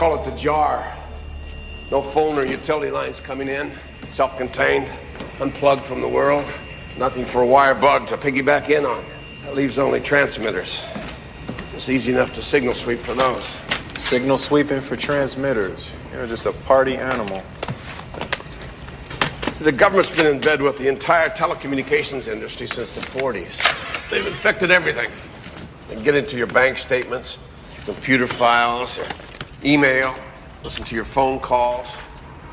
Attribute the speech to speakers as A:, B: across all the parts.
A: call it the jar. No phone or utility lines coming in. Self-contained, unplugged from the world. Nothing for a wire bug to piggyback in on. That leaves only transmitters. It's easy enough to signal sweep for those.
B: Signal sweeping for transmitters. You're just a party animal.
A: See, the government's been in bed with the entire telecommunications industry since the 40s. They've infected everything. They can get into your bank statements, your computer files, your email, listen to your phone calls.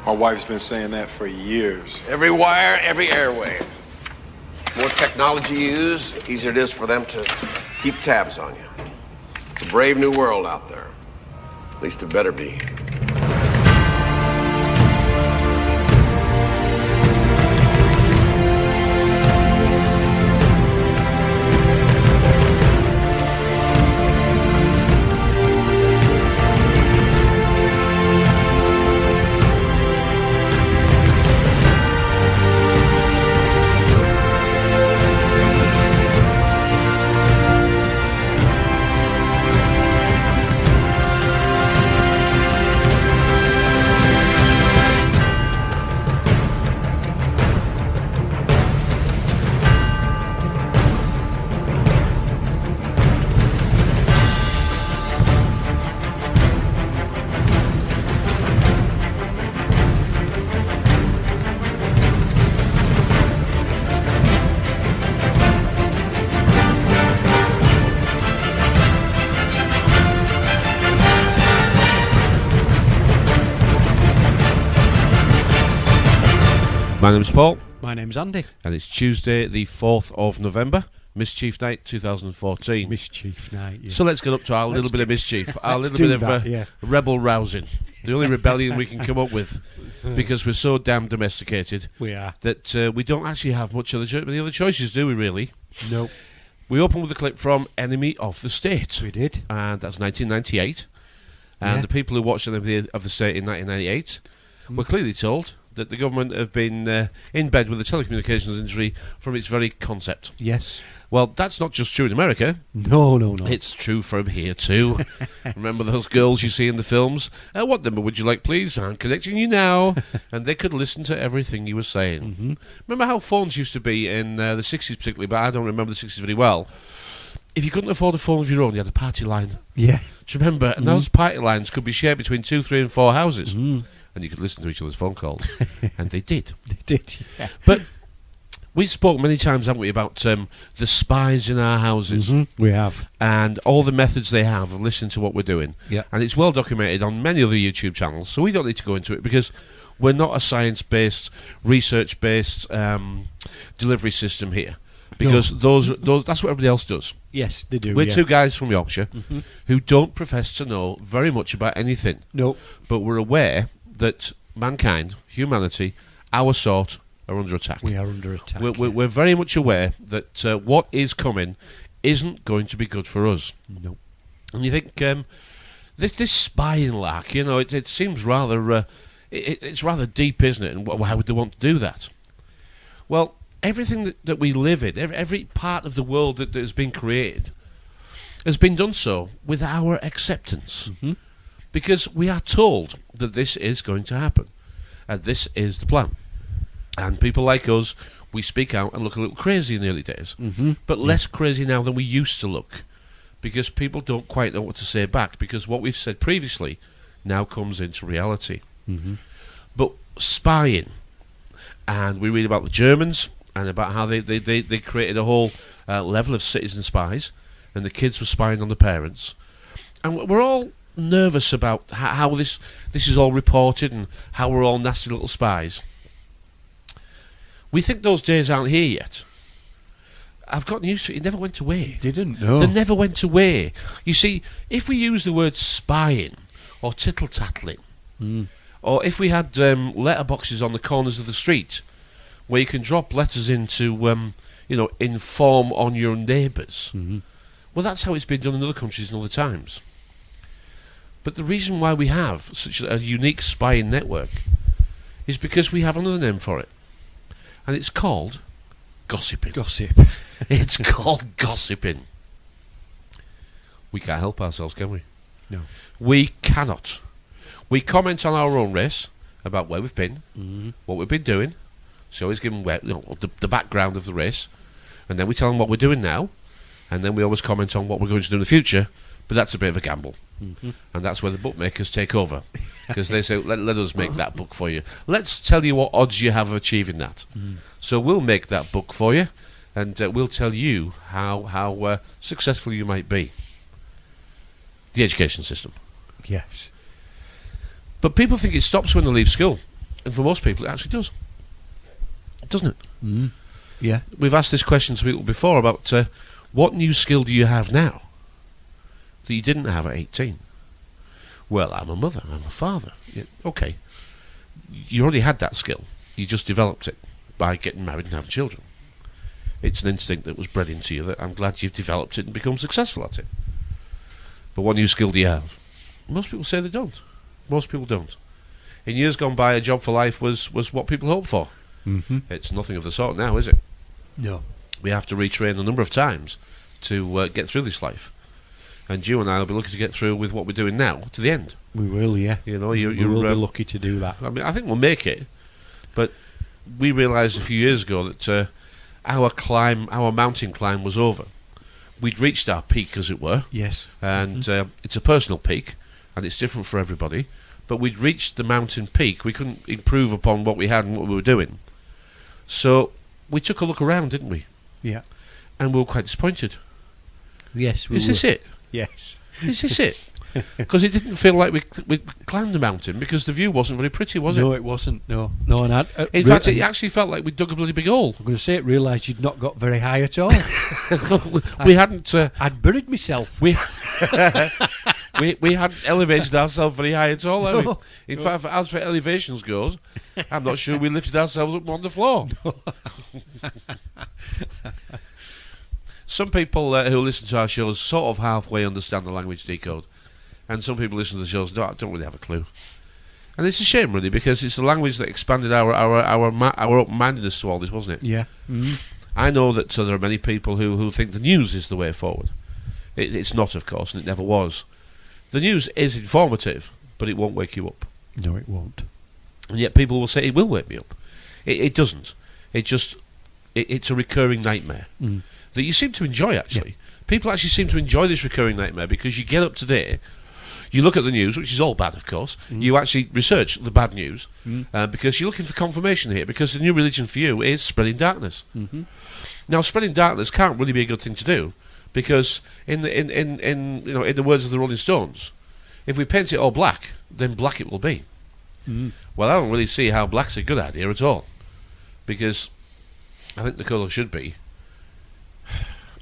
B: My wife's been saying that for years.
A: Every wire, every airwave. The more technology you use, the easier it is for them to keep tabs on you. It's a brave new world out there. At least it better be.
C: My name's Paul.
D: My name's Andy.
C: And it's Tuesday, the 4th of November, Mischief Night 2014.
D: Mischief Night, yeah.
C: So let's get up to our little bit of mischief, our little bit of rebel rousing. The only rebellion we can come up with, because we're so damn domesticated.
D: We are.
C: That we don't actually have much of the other choices, do we really?
D: Nope.
C: We open with a clip from Enemy of the State.
D: We did.
C: And that's 1998. And the people who watched Enemy of the State in 1998 were clearly told that the government have been in bed with the telecommunications industry from its very concept.
D: Yes.
C: Well, that's not just true in America.
D: No.
C: It's true from here too. Remember those girls you see in the films? What number would you like, please? I'm connecting you now. And they could listen to everything you were saying. Mm-hmm. Remember how phones used to be in the 60s particularly, but I don't remember the 60s very well. If you couldn't afford a phone of your own, you had a party line.
D: Yeah.
C: Do you remember? And those party lines could be shared between 2, 3 and 4 houses. Mm. And you could listen to each other's phone calls. And they did.
D: They did, yeah.
C: But we spoke many times, haven't we, about the spies in our houses.
D: Mm-hmm. We have.
C: And all the methods they have of listening to what we're doing.
D: Yeah.
C: And it's well documented on many other YouTube channels, so we don't need to go into it because we're not a science-based, research-based delivery system here. Because those that's what everybody else does.
D: Yes, they do.
C: We're two guys from Yorkshire who don't profess to know very much about anything.
D: No.
C: But we're aware that mankind, humanity, our sort, are under attack.
D: We are under attack.
C: We're very much aware that what is coming isn't going to be good for us.
D: No.
C: And you think this spying lark, you know, it seems rather it's rather deep, isn't it? And why would they want to do that? Well, everything that we live in, every part of the world that has been created, has been done so with our acceptance. Mm-hmm. Because we are told that this is going to happen. And this is the plan. And people like us, we speak out and look a little crazy in the early days. Mm-hmm. But less crazy now than we used to look. Because people don't quite know what to say back. Because what we've said previously now comes into reality. Mm-hmm. But spying. And we read about the Germans and about how they created a whole level of citizen spies. And the kids were spying on the parents. And we're all nervous about how this is all reported and how we're all nasty little spies. We think those days aren't here yet. I've got news for you. It never went away.
D: Didn't? No.
C: They never went away. You see, if we use the word spying or tittle-tattling, or if we had letterboxes on the corners of the street where you can drop letters into, inform on your neighbours, well, that's how it's been done in other countries and other times. But the reason why we have such a unique spying network is because we have another name for it. And it's called gossiping.
D: Gossip.
C: It's called gossiping. We can't help ourselves, can we?
D: No.
C: We cannot. We comment on our own race, about where we've been, what we've been doing. So always give them the background of the race, and then we tell them what we're doing now, and then we always comment on what we're going to do in the future. But that's a bit of a gamble, and that's where the bookmakers take over, because they say, let us make that book for you. Let's tell you what odds you have of achieving that. So we'll make that book for you, and we'll tell you how successful you might be. The education system.
D: Yes.
C: But people think it stops when they leave school, and for most people it actually does. Doesn't it?
D: Yeah.
C: We've asked this question to people before about what new skill do you have now that you didn't have at 18? Well, I'm a mother, I'm a father. Yeah, okay. You already had that skill. You just developed it by getting married and having children. It's an instinct that was bred into you that I'm glad you've developed it and become successful at it. But what new skill do you have? Most people say they don't. Most people don't. In years gone by, a job for life was what people hoped for. It's nothing of the sort now, is it?
D: No.
C: We have to retrain a number of times to get through this life. And you and I will be looking to get through with what we're doing now to the end.
D: We will, yeah.
C: You know,
D: we will be lucky to do that.
C: I mean, I think we'll make it, but we realised a few years ago that our mountain climb was over. We'd reached our peak, as it were.
D: Yes.
C: And it's a personal peak, and it's different for everybody. But we'd reached the mountain peak. We couldn't improve upon what we had and what we were doing. So we took a look around, didn't we?
D: Yeah.
C: And we were quite disappointed.
D: Yes.
C: Is this it?
D: Yes.
C: Is this it? Because it didn't feel like we climbed the mountain, because the view wasn't very pretty, was it?
D: No, it wasn't. No. And
C: in fact, it actually felt like we dug a bloody big hole.
D: I'm going to say it. Realised you'd not got very high at all.
C: We hadn't.
D: I'd buried myself.
C: We hadn't elevated ourselves very high at all, have we? In fact, as for elevations goes, I'm not sure we lifted ourselves up on the floor. No. Some people who listen to our shows sort of halfway understand the language decode, and some people listen to the shows don't really have a clue. And it's a shame, really, because it's the language that expanded our open-mindedness to all this, wasn't it?
D: Yeah.
C: I know that there are many people who think the news is the way forward. It's not, of course, and it never was. The news is informative, but it won't wake you up.
D: No, it won't.
C: And yet people will say it will wake me up. It doesn't. It's a recurring nightmare that you seem to enjoy, actually. Yeah. People actually seem to enjoy this recurring nightmare, because you get up today, you look at the news, which is all bad, of course. You actually research the bad news, because you're looking for confirmation here, because the new religion for you is spreading darkness. Now, spreading darkness can't really be a good thing to do, because in the words of the Rolling Stones, if we paint it all black, then black it will be. Well, I don't really see how black's a good idea at all, because I think the colour should be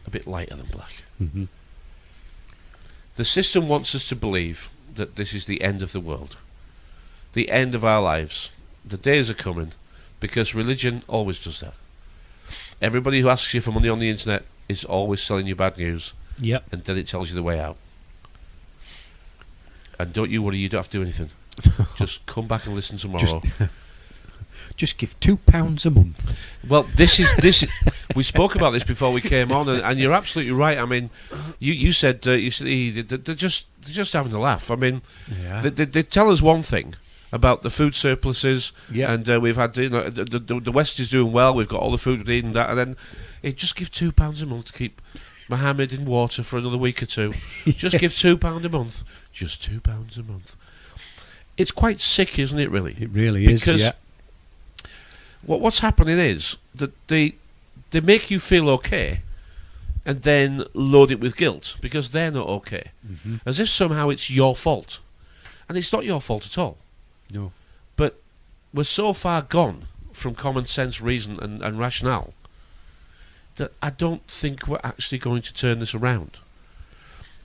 C: a bit lighter than black. The system wants us to believe that this is the end of the world, the end of our lives. The days are coming, because religion always does that. Everybody who asks you for money on the internet is always selling you bad news, and then it tells you the way out. And don't you worry, you don't have to do anything. Just come back and listen tomorrow.
D: Just give £2 a month.
C: Well, this is. We spoke about this before we came on, and you're absolutely right. I mean, you said they're just having a laugh. I mean, they tell us one thing about the food surpluses, and we've had the West is doing well. We've got all the food we need and that, and then it just give £2 a month to keep Mohammed in water for another week or two. Just give £2 a month. Just £2 a month. It's quite sick, isn't it? Really,
D: it really is.
C: Because what's happening is that they make you feel okay, and then load it with guilt because they're not okay, as if somehow it's your fault, and it's not your fault at all.
D: No,
C: but we're so far gone from common sense, reason, and rationale that I don't think we're actually going to turn this around.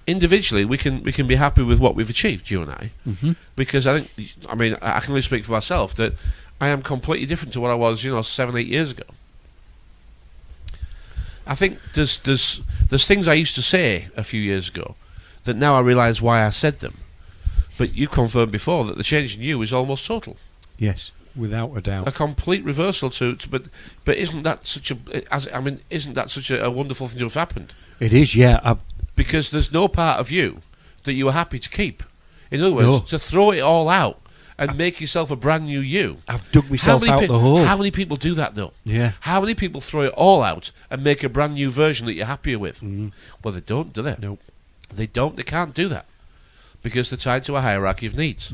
C: Individually, we can be happy with what we've achieved, you and I, because I mean, I can only speak for myself that I am completely different to what I was, 7-8 years ago. I think there's things I used to say a few years ago that now I realise why I said them. But you confirmed before that the change in you is almost total.
D: Yes, without a doubt.
C: A complete reversal but isn't that such a wonderful thing to have happened?
D: It is, yeah.
C: Because there's no part of you that you were happy to keep. In other words,
D: No.
C: to throw it all out and make yourself a brand new you.
D: I've dug myself out the hole.
C: How many people do that, though?
D: Yeah.
C: How many people throw it all out and make a brand new version that you're happier with? Well, they don't, do they?
D: Nope.
C: They don't. They can't do that because they're tied to a hierarchy of needs.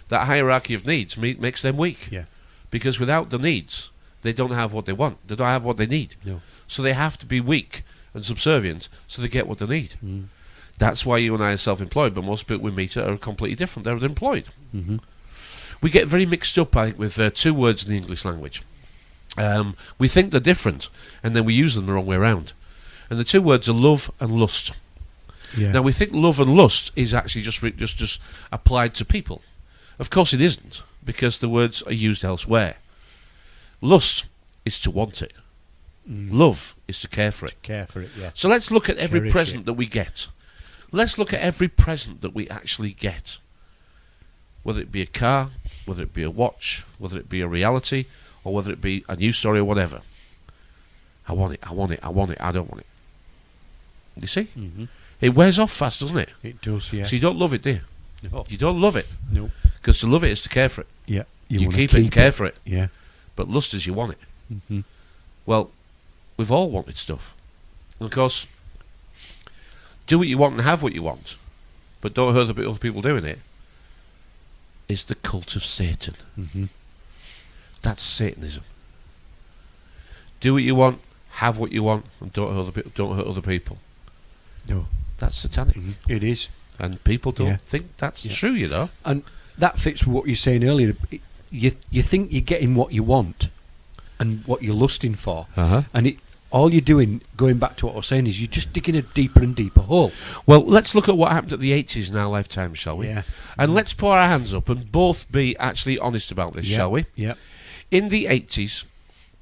C: That hierarchy of needs makes them weak.
D: Yeah.
C: Because without the needs, they don't have what they want. They don't have what they need.
D: No.
C: So they have to be weak and subservient so they get what they need. That's why you and I are self-employed, but most people we meet are completely different. They're employed. We get very mixed up, I think, with two words in the English language. We think they're different, and then we use them the wrong way around. And the two words are love and lust.
D: Yeah.
C: Now, we think love and lust is actually just applied to people. Of course it isn't, because the words are used elsewhere. Lust is to want it. Love is to care for it.
D: Care for it, yeah.
C: So let's look at every
D: Cherish
C: present
D: it.
C: that we get. Let's look at every present that we actually get. Whether it be a car, whether it be a watch, whether it be a reality, or whether it be a news story or whatever. I want it, I want it, I want it, I don't want it. You see? It wears off fast, doesn't it?
D: It does, yeah.
C: So you don't love it, do you?
D: No.
C: You don't love it.
D: No.
C: Because to love it is to care for it.
D: Yeah.
C: You
D: wanna
C: keep it and care for it.
D: Yeah.
C: But lust is you want it. Well, we've all wanted stuff. And of course, do what you want and have what you want, but don't hurt other people doing it, is the cult of Satan. That's Satanism. Do what you want, have what you want, and don't hurt other people.
D: No.
C: That's satanic.
D: It is.
C: And people don't
D: Yeah.
C: think that's
D: Yeah.
C: true, you know.
D: And that fits with what you're saying earlier. You think you're getting what you want and what you're lusting for. And all you're doing, going back to what I was saying, is you're just digging a deeper and deeper hole.
C: Well, let's look at what happened at the 80s in our lifetime, shall we?
D: Yeah.
C: And let's put our hands up and both be actually honest about this, shall we?
D: Yeah.
C: In the 80s,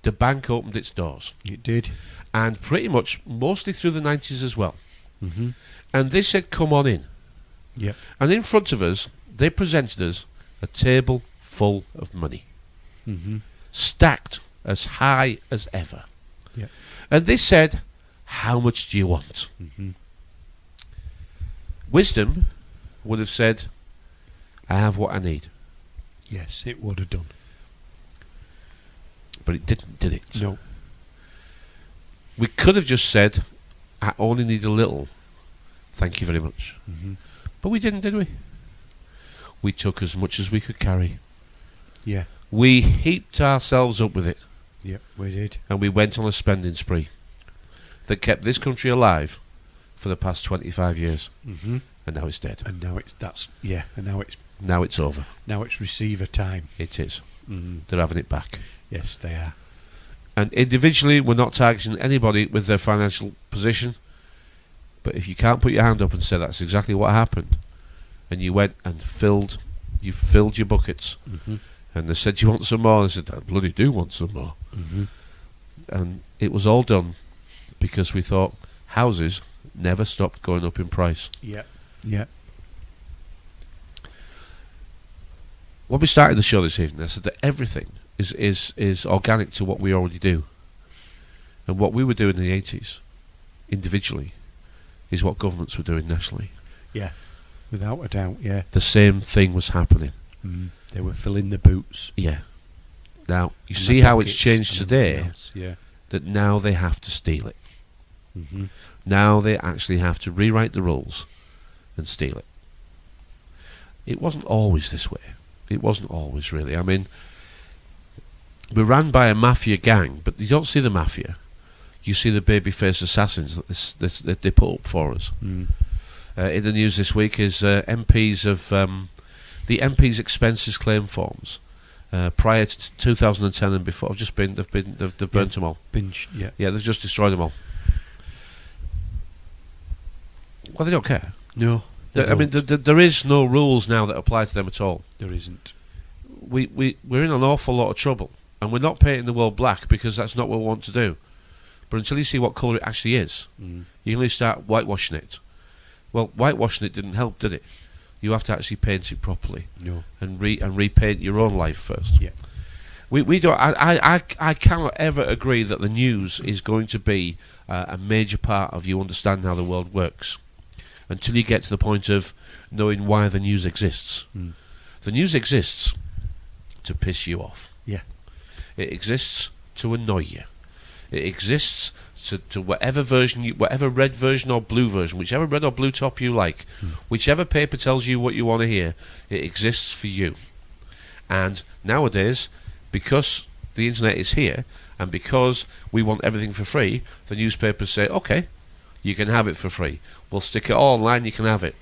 C: the bank opened its doors.
D: It did.
C: And pretty much mostly through the 90s as well. And they said, come on in.
D: Yeah.
C: And in front of us, they presented us a table full of money. Stacked as high as ever.
D: Yeah.
C: And they said, how much do you want? Wisdom would have said, I have what I need.
D: Yes, it would have done.
C: But it didn't, did it?
D: No.
C: We could have just said, I only need a little. Thank you very much. But we didn't, did we? We took as much as we could carry.
D: Yeah.
C: We heaped ourselves up with it.
D: Yeah, we did.
C: And we went on a spending spree that kept this country alive for the past 25 years. And now it's dead.
D: And now
C: Now it's over.
D: Now it's receiver time.
C: It is. They're having it back.
D: Yes, they are.
C: And individually, we're not targeting anybody with their financial position. But if you can't put your hand up and say that's exactly what happened, and you went and filled your buckets, and they said, you want some more? And I said, I bloody do want some more. And it was all done because we thought houses never stopped going up in price.
D: Yeah. Yeah.
C: When we started the show this evening, I said that everything is organic to what we already do. And what we were doing in the 80s, individually, is what governments were doing nationally.
D: Yeah. Without a doubt, yeah.
C: The same thing was happening.
D: They were filling the boots.
C: Yeah. Now, you
D: And
C: see
D: the
C: how it's
D: pockets
C: changed
D: and
C: today,
D: everything else, yeah.
C: that now they have to steal it. Now they actually have to rewrite the rules and steal it. It wasn't always this way. It wasn't always, really. I mean, we're run by a mafia gang, but you don't see the mafia. You see the babyface assassins that they put up for us. In the news this week is MPs of the MPs' expenses claim forms prior to 2010 and before they've burnt them all.
D: Yeah,
C: they've just destroyed them all. Well, they don't care.
D: No,
C: I mean, there is no rules now that apply to them at all.
D: there isn't.
C: We're in an awful lot of trouble, and we're not painting the world black because that's not what we want to do. But until you see what colour it actually is, you can only start whitewashing it. Well, whitewashing it didn't help, did it? You have to actually paint it properly.
D: No.
C: And repaint your own life first.
D: Yeah.
C: We don't. I cannot ever agree that the news is going to be a major part of you understanding how the world works. until you get to the point of knowing why the news exists. The news exists to piss you off.
D: Yeah.
C: It exists to annoy you. It exists to whatever version, whatever red version or blue version, whichever red or blue top you like, whichever paper tells you what you want to hear, it exists for you. And nowadays, because the internet is here, and because we want everything for free, the newspapers say, okay, you can have it for free. We'll stick it all online, you can have it.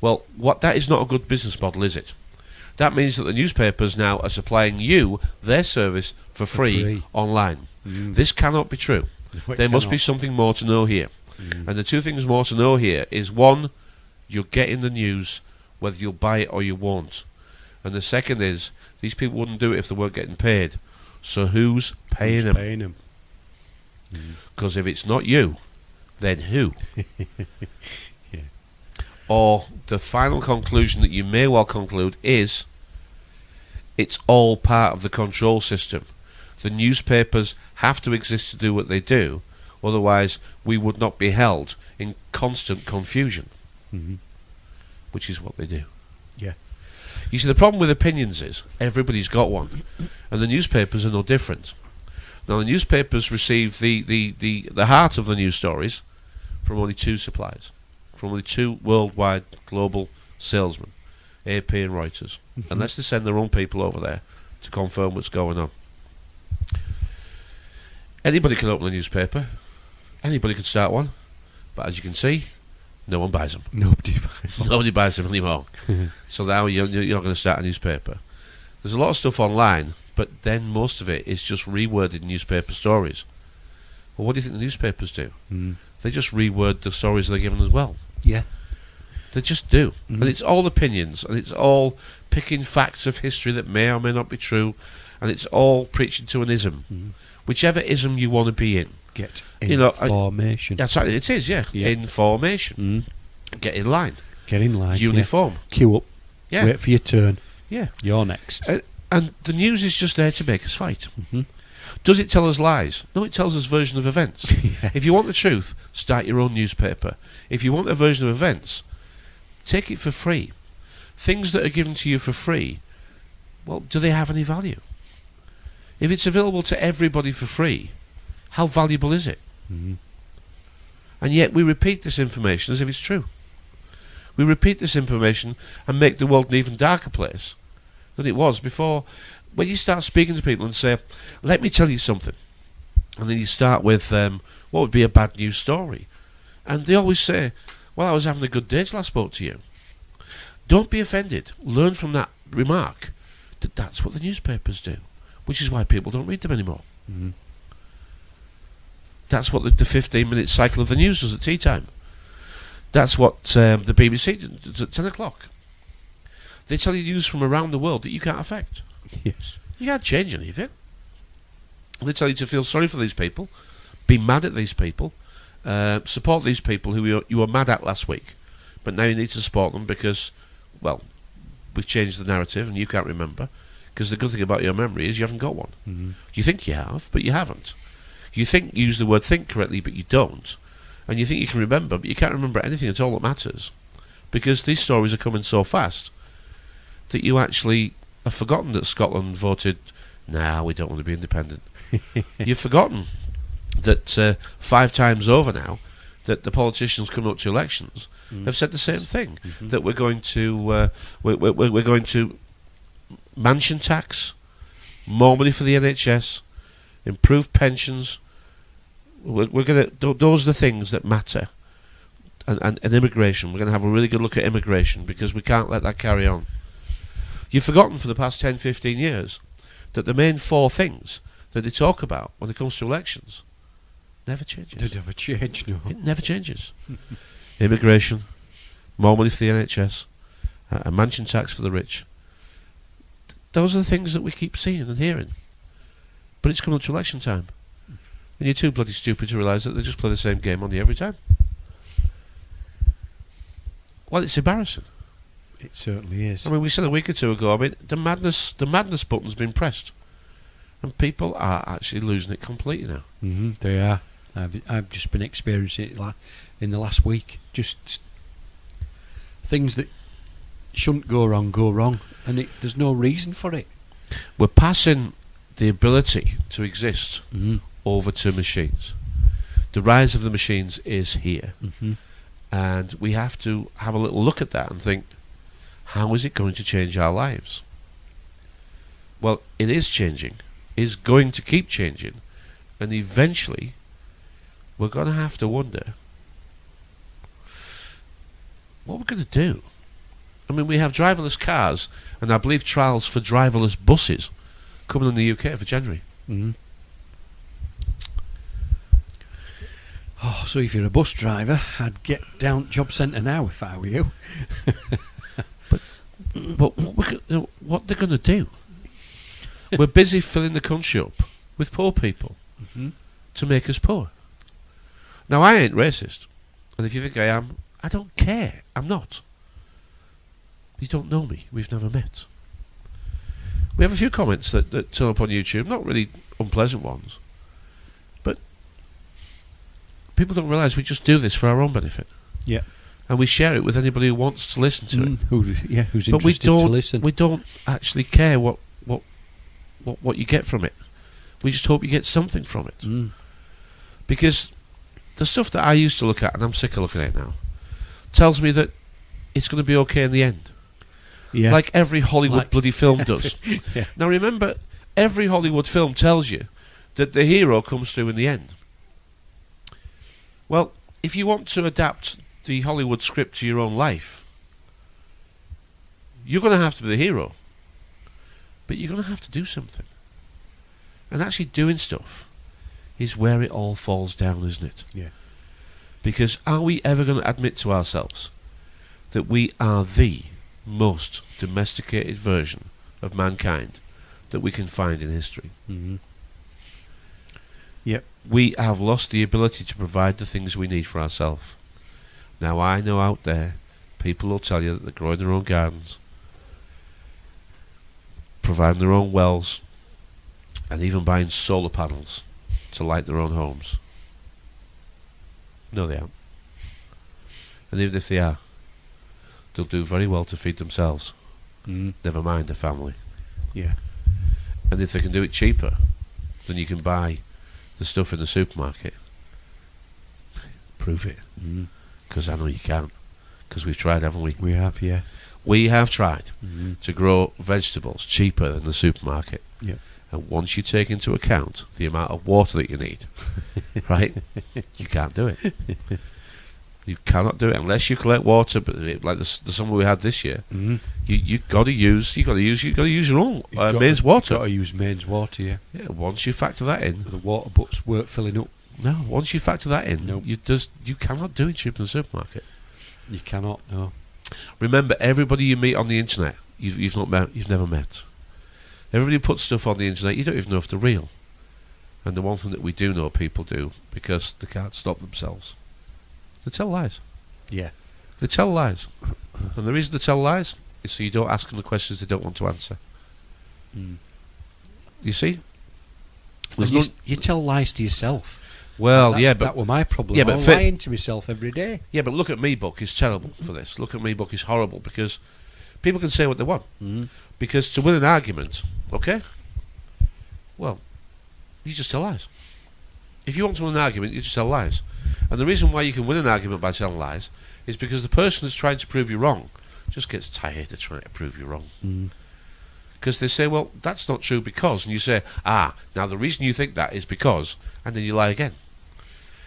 C: Well, that is not a good business model, is it? That means that the newspapers now are supplying you their service for free online. This cannot be true.
D: No,
C: there must be something more to know here. And the two things more to know here is, one, you're getting the news whether you'll buy it or you won't. And the second is, these people wouldn't do it if they weren't getting paid. So who's paying them? Because if it's not you, then who?
D: Yeah.
C: Or the final conclusion that you may well conclude is, it's all part of the control system. The newspapers have to exist to do what they do, otherwise we would not be held in constant confusion, which is what they do.
D: Yeah.
C: You see, the problem with opinions is everybody's got one, and the newspapers are no different. Now, the newspapers receive the heart of the news stories from only two suppliers, from only two worldwide global salesmen, AP and Reuters, unless they send their own people over there to confirm what's going on. Anybody can open a newspaper, anybody can start one, but as you can see, no one buys them. Nobody buys them anymore. So now you're not going to start a newspaper. There's a lot of stuff online, but then most of it is just reworded newspaper stories. Well, what do you think the newspapers do? They just reword the stories they're given as well.
D: Yeah.
C: They just do. And it's all opinions, and it's all picking facts of history that may or may not be true, and it's all preaching to an ism. Whichever ism you want to be in.
D: Get information.
C: That's right, it is, yeah. Information. Get in line.
D: Get in line.
C: Uniform.
D: Yeah. Queue up.
C: Yeah.
D: Wait for your turn.
C: Yeah.
D: You're next.
C: And the news is just there to make us fight. Does it tell us lies? No, it tells us version of events. If you want the truth, start your own newspaper. If you want a version of events, take it for free. Things that are given to you for free, well, do they have any value? If it's available to everybody for free, how valuable is it? And yet we repeat this information as if it's true. We repeat this information and make the world an even darker place than it was before. When you start speaking to people and say, let me tell you something, and then you start with what would be a bad news story, and they always say, well, I was having a good day till I spoke to you. Don't be offended. Learn from that remark that that's what the newspapers do, which is why people don't read them anymore. That's what the 15-minute cycle of the news does at tea time. That's what the BBC does at 10 o'clock. They tell you news from around the world that you can't affect.
D: Yes.
C: You can't change anything. They tell you to feel sorry for these people, be mad at these people, support these people who you were mad at last week, but now you need to support them because, well, we've changed the narrative and you can't remember, because the good thing about your memory is you haven't got one. You think you have, but you haven't. You use the word think correctly, but you don't. And you think you can remember, but you can't remember anything at all that matters, because these stories are coming so fast that you actually have forgotten that Scotland voted, nah, we don't want to be independent. You've forgotten that 5 times over now that the politicians coming up to elections have said the same thing, that we're going to we're going to mansion tax, more money for the NHS, improve pensions. We're going to those are the things that matter, and immigration. We're going to have a really good look at immigration, because we can't let that carry on. You've forgotten for the past 10, 15 years that the main 4 things that they talk about when it comes to elections never changes.
D: They never change, no.
C: It never changes. Immigration, more money for the NHS, a mansion tax for the rich. Those are the things that we keep seeing and hearing. But it's coming up to election time. And you're too bloody stupid to realise that they just play the same game on you every time. Well, it's embarrassing.
D: It certainly is.
C: I mean, we said a week or two ago, I mean, the madness button's been pressed. And people are actually losing it completely now.
D: They are. I've just been experiencing it in the last week. Just things that shouldn't go wrong, and there's no reason for it.
C: We're passing the ability to exist over to machines. The rise of the machines is here. And we have to have a little look at that and think, how is it going to change our lives? Well, it is changing. It's going to keep changing. And eventually, we're going to have to wonder what we're going to do. I mean, we have driverless cars, and I believe trials for driverless buses coming in the UK for January.
D: Oh, so if you're a bus driver, I'd get down job centre now if I were you.
C: But what they're going to do? We're busy filling the country up with poor people to make us poor. Now, I ain't racist, and if you think I am, I don't care. I'm not. You don't know me. We've never met. We have a few comments that turn up on YouTube, not really unpleasant ones, but people don't realise we just do this for our own benefit.
D: Yeah.
C: And we share it with anybody who wants to listen to it.
D: Who's
C: But we
D: interested
C: don't,
D: to listen.
C: we don't actually care what you get from it. We just hope you get something from it. Because the stuff that I used to look at, and I'm sick of looking at it now, tells me that it's going to be okay in the end.
D: Yeah.
C: Like every Hollywood bloody film does.
D: Yeah.
C: Now remember, every Hollywood film tells you that the hero comes through in the end. Well, if you want to adapt the Hollywood script to your own life, you're going to have to be the hero. But you're going to have to do something. And actually doing stuff is where it all falls down, isn't it?
D: Yeah.
C: Because are we ever going to admit to ourselves that we are the most domesticated version of mankind that we can find in history?
D: Yep.
C: We have lost the ability to provide the things we need for ourselves. Now, I know out there, people will tell you that they're growing their own gardens, providing their own wells, and even buying solar panels to light their own homes. No, they aren't. And even if they are, they'll do very well to feed themselves. Never mind the family.
D: Yeah.
C: And if they can do it cheaper than you can buy the stuff in the supermarket, prove it. Because I know you can't. Because we've tried, haven't we?
D: We have, yeah.
C: We have tried to grow vegetables cheaper than the supermarket.
D: Yeah.
C: And once you take into account the amount of water that you need, right, you can't do it. You cannot do it unless you collect water. But like the summer we had this year, you got to use your own mains water.
D: Got to use mains water, yeah.
C: Yeah. Once you factor that in,
D: The water butts weren't filling up.
C: no. Once you factor that in,
D: Nope.
C: you cannot do it cheaper than the supermarket.
D: You cannot, no.
C: Remember, everybody you meet on the internet, you've never met. Everybody who puts stuff on the internet, you don't even know if they're real. And the one thing that we do know people do, because they can't stop themselves, they tell lies.
D: Yeah.
C: They tell lies. And the reason they tell lies is so you don't ask them the questions they don't want to answer. You see?
D: You tell lies to yourself.
C: Well,
D: That were my problem.
C: Yeah, but
D: I'm lying to myself every day.
C: Yeah, but Look at Me book is terrible for this. Look at Me book is horrible because people can say what they want. Because to win an argument, okay, well, you just tell lies. If you want to win an argument, you just tell lies. And the reason why you can win an argument by telling lies is because the person who's trying to prove you wrong just gets tired of trying to prove you wrong. Because they say, well, that's not true because, and you say, now the reason you think that is because, and then you lie again.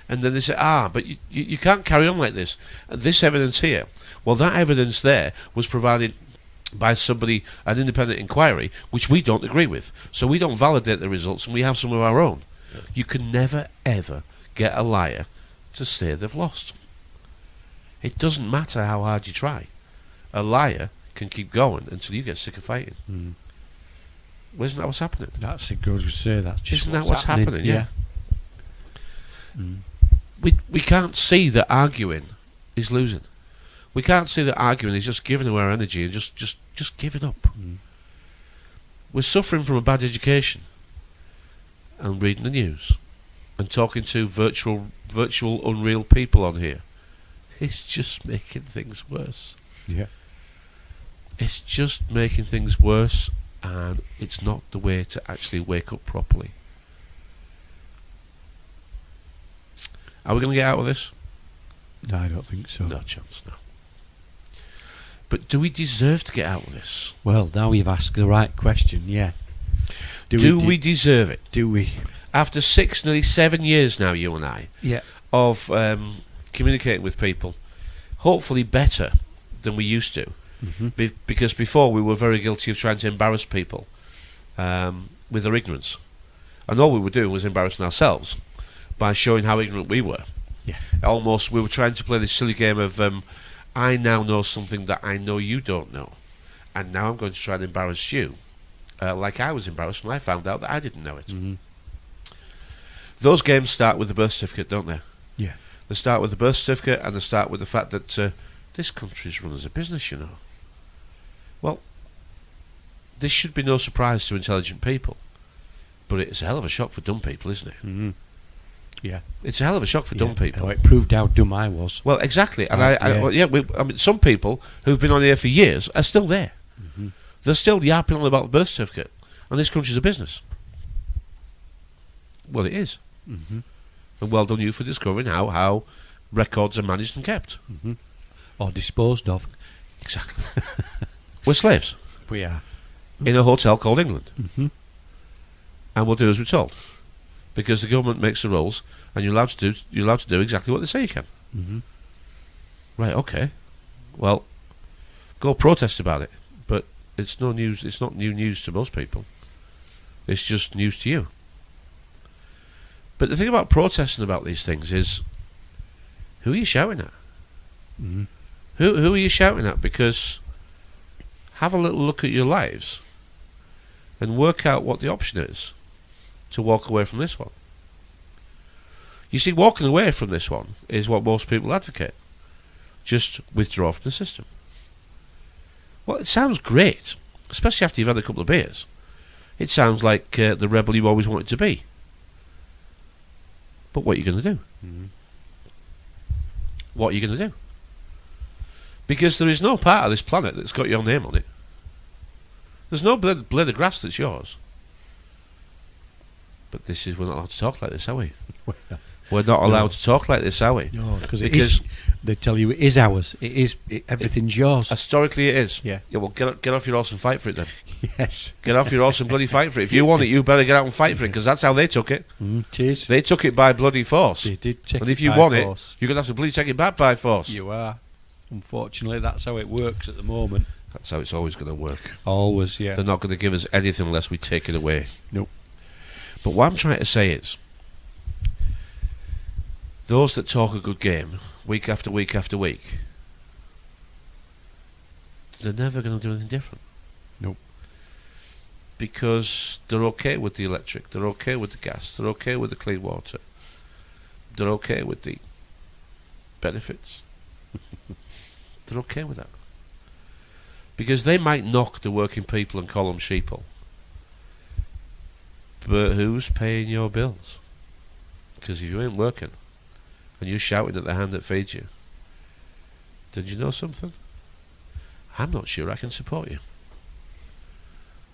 C: And then they say, but you can't carry on like this. This evidence here, well, that evidence there was provided by somebody, an independent inquiry, which we don't agree with. So we don't validate the results, and we have some of our own. You can never, ever get a liar to say they've lost. It doesn't matter how hard you try. A liar can keep going until you get sick of fighting. Isn't that what's happening?
D: That's it. Goes to say that's just
C: Isn't that what's happening? Yeah.
D: Mm.
C: We can't see that arguing is losing. We can't see that arguing is just giving away our energy and just give it up. We're suffering from a bad education and reading the news and talking to virtual unreal people on here. It's just making things worse.
D: Yeah.
C: It's just making things worse, and it's not the way to actually wake up properly. Are we going to get out of this?
D: No, I don't think so.
C: No chance, no. But do we deserve to get out of this?
D: Well, now you've asked the right question, yeah.
C: Do we deserve it?
D: Do we?
C: After 6, nearly 7 years now, you and I,
D: Yeah.
C: of communicating with people, hopefully better than we used to. Because before we were very guilty of trying to embarrass people with our ignorance. And all we were doing was embarrassing ourselves by showing how ignorant we were.
D: Yeah.
C: Almost, we were trying to play this silly game of, I now know something that I know you don't know. And now I'm going to try and embarrass you. Like I was embarrassed when I found out that I didn't know it. Those games start with the birth certificate, don't they?
D: Yeah.
C: They start with the birth certificate, and they start with the fact that this country's run as a business, you know. Well, this should be no surprise to intelligent people, but it's a hell of a shock for dumb people, isn't it?
D: Yeah.
C: It's a hell of a shock for dumb people.
D: Oh, it proved how dumb I was.
C: Well, exactly. And I mean, some people who've been on here for years are still there. They're still yapping on about the birth certificate, and this country's a business. Well, it is. And well done you for discovering how records are managed and kept.
D: Or disposed of.
C: Exactly. We're slaves
D: We are.
C: in a hotel called England. And we'll do as we're told. Because the government makes the rules, and you're allowed to do exactly what they say you can. Right, okay. Well, go protest about it. But it's no news. It's not new news to most people. It's just news to you. But the thing about protesting about these things is, who are you shouting at? Who are you shouting at? Because have a little look at your lives and work out what the option is to walk away from this one. You see, walking away from this one is what most people advocate. Just withdraw from the system. Well, it sounds great, especially after you've had a couple of beers. It sounds like the rebel you always wanted to be. But what are you going to do? What are you going to do? Because there is no part of this planet that's got your name on it. There's no blade of grass that's yours. But we're not allowed to talk like this, are we? We're not allowed to talk like this, are we?
D: No, because they tell you it is ours. Everything's yours.
C: Historically, it is.
D: Yeah.
C: Well, get off your horse and fight for it then.
D: Yes.
C: Get off your horse and bloody fight for it. If you want it, you better get out and fight for it, because that's how they took it.
D: Cheers.
C: They took it by bloody force.
D: They did take
C: And if
D: it
C: you
D: by
C: want
D: force.
C: it, you're going to have to bloody take it back by force.
D: You are. Unfortunately, that's how it works at the moment.
C: That's how it's always going to work.
D: Always, yeah.
C: They're not going to give us anything unless we take it away.
D: Nope.
C: But what I'm trying to say is, those that talk a good game, week after week after week, they're never going to do anything different.
D: Nope.
C: Because they're okay with the electric, they're okay with the gas, they're okay with the clean water, they're okay with the benefits. They're okay with that. Because they might knock the working people and call them sheeple. But who's paying your bills? Because if you ain't working and you're shouting at the hand that feeds you, did you know something? I'm not sure I can support you.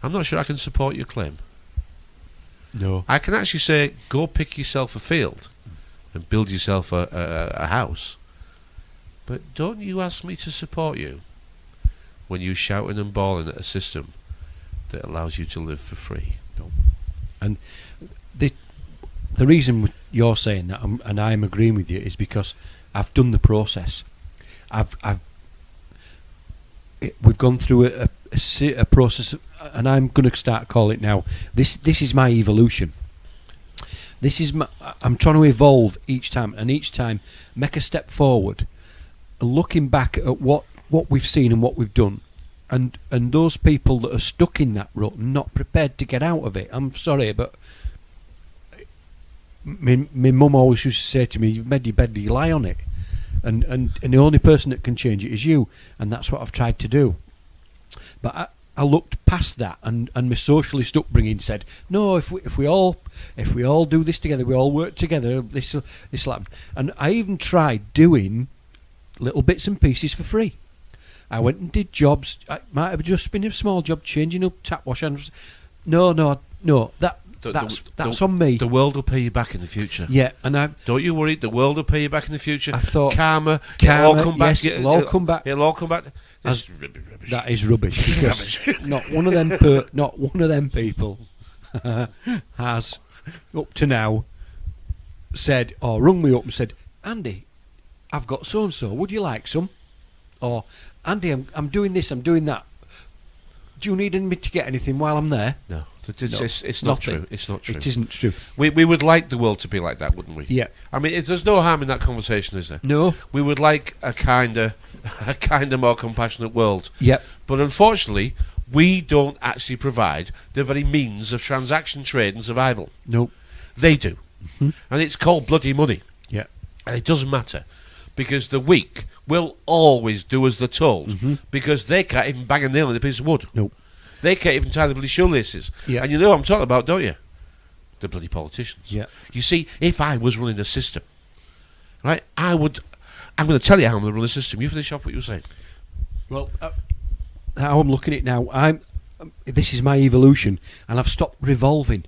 C: I'm not sure I can support your claim.
D: No.
C: I can actually say, go pick yourself a field and build yourself a house. But don't you ask me to support you when you're shouting and bawling at a system that allows you to live for free.
D: No. And the reason you're saying that, and I'm agreeing with you, is because I've done the process. We've gone through a process, and I'm going to start calling it now. This is my evolution. I'm trying to evolve each time, and each time make a step forward, looking back at what we've seen and what we've done, and those people that are stuck in that rut, not prepared to get out of it. I'm sorry, but my mum always used to say to me, "You've made your bed, you lie on it," and the only person that can change it is you, and that's what I've tried to do. But I looked past that, and my socialist upbringing said, no, if we all do this together, we all work together, this'll happen. And I even tried doing little bits and pieces for free. I went and did jobs. It might have just been a small job, changing up tap wash. And no. That's on me.
C: The world will pay you back in the future.
D: Yeah, and
C: don't you worry. The world will pay you back in the future.
D: I thought
C: karma, it'll all come back.
D: Yes, it'll all come back.
C: It'll all come back. That's rubbish.
D: That is rubbish. Because not one of them people has up to now said or rung me up and said, Andy, I've got so and so. Would you like some? Or Andy, I'm doing this. I'm doing that. Do you need me to get anything while I'm there?
C: No, it's not true. It's not true.
D: It isn't true.
C: We would like the world to be like that, wouldn't we?
D: Yeah.
C: I mean, there's no harm in that conversation, is there?
D: No.
C: We would like a kinder more compassionate world.
D: Yep.
C: But unfortunately, we don't actually provide the very means of transaction, trade, and survival.
D: No.
C: They do, and it's called bloody money.
D: Yeah.
C: And it doesn't matter, because the weak will always do as they're told, because they can't even bang a nail in a piece of wood.
D: Nope.
C: They can't even tie the bloody shoelaces.
D: Yeah.
C: And you know what I'm talking about, don't you? The bloody politicians.
D: Yeah.
C: You see, if I was running a system, right, I'm going to tell you how I'm going to run a system. You finish off what you were saying.
D: Well, how I'm looking at it now, this is my evolution, and I've stopped revolving.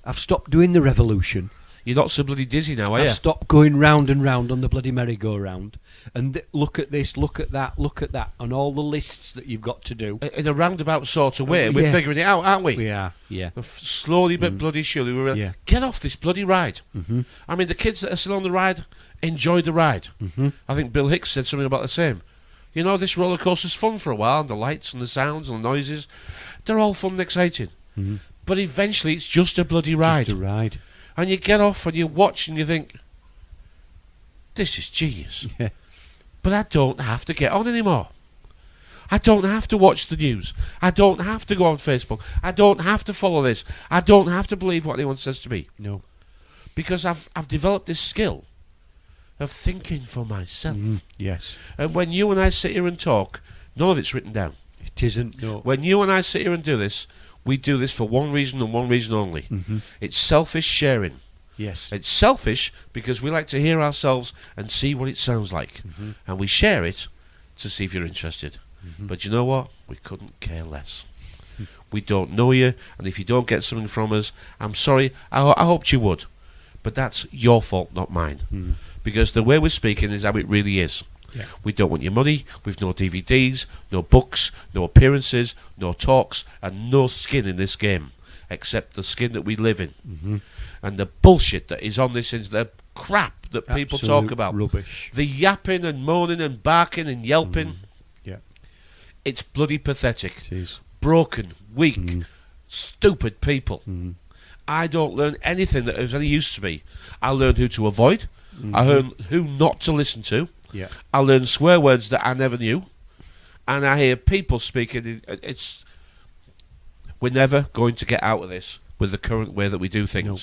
D: I've stopped doing the revolution.
C: You're not so bloody dizzy now, are you?
D: I've stopped going round and round on the bloody merry-go-round. And look at this, look at that, and all the lists that you've got to do.
C: In a roundabout sort of way, we're figuring it out, aren't we?
D: We are, yeah.
C: Slowly but bloody surely, get off this bloody ride. I mean, the kids that are still on the ride, enjoy the ride. I think Bill Hicks said something about the same. You know, this roller coaster's fun for a while, and the lights and the sounds and the noises, they're all fun and exciting. But eventually it's just a bloody ride.
D: Just a ride.
C: And you get off and you watch and you think, this is genius.
D: Yeah.
C: But I don't have to get on anymore. I don't have to watch the news. I don't have to go on Facebook. I don't have to follow this. I don't have to believe what anyone says to me.
D: No.
C: Because I've developed this skill of thinking for myself.
D: Yes.
C: And when you and I sit here and talk, none of it's written down.
D: It isn't, no.
C: When you and I sit here and do this, we do this for one reason and one reason only. It's selfish sharing.
D: Yes.
C: It's selfish because we like to hear ourselves and see what it sounds like. And we share it to see if you're interested. But you know what? We couldn't care less. We don't know you, and if you don't get something from us, I'm sorry, I hoped you would. But that's your fault, not mine. Because the way we're speaking is how it really is.
D: Yeah.
C: We don't want your money. We've no DVDs, no books, no appearances, no talks, and no skin in this game, except the skin that we live in. And the bullshit that is on this internet, the crap that people talk about,
D: rubbish.
C: the yapping and moaning and barking and yelping.
D: Yeah.
C: It's bloody pathetic.
D: It is.
C: Broken, weak, stupid people. I don't learn anything that is any use to me. I learn who to avoid. I learn who not to listen to.
D: Yeah.
C: I learn swear words that I never knew. And I hear people speaking. We're never going to get out of this with the current way that we do things. No.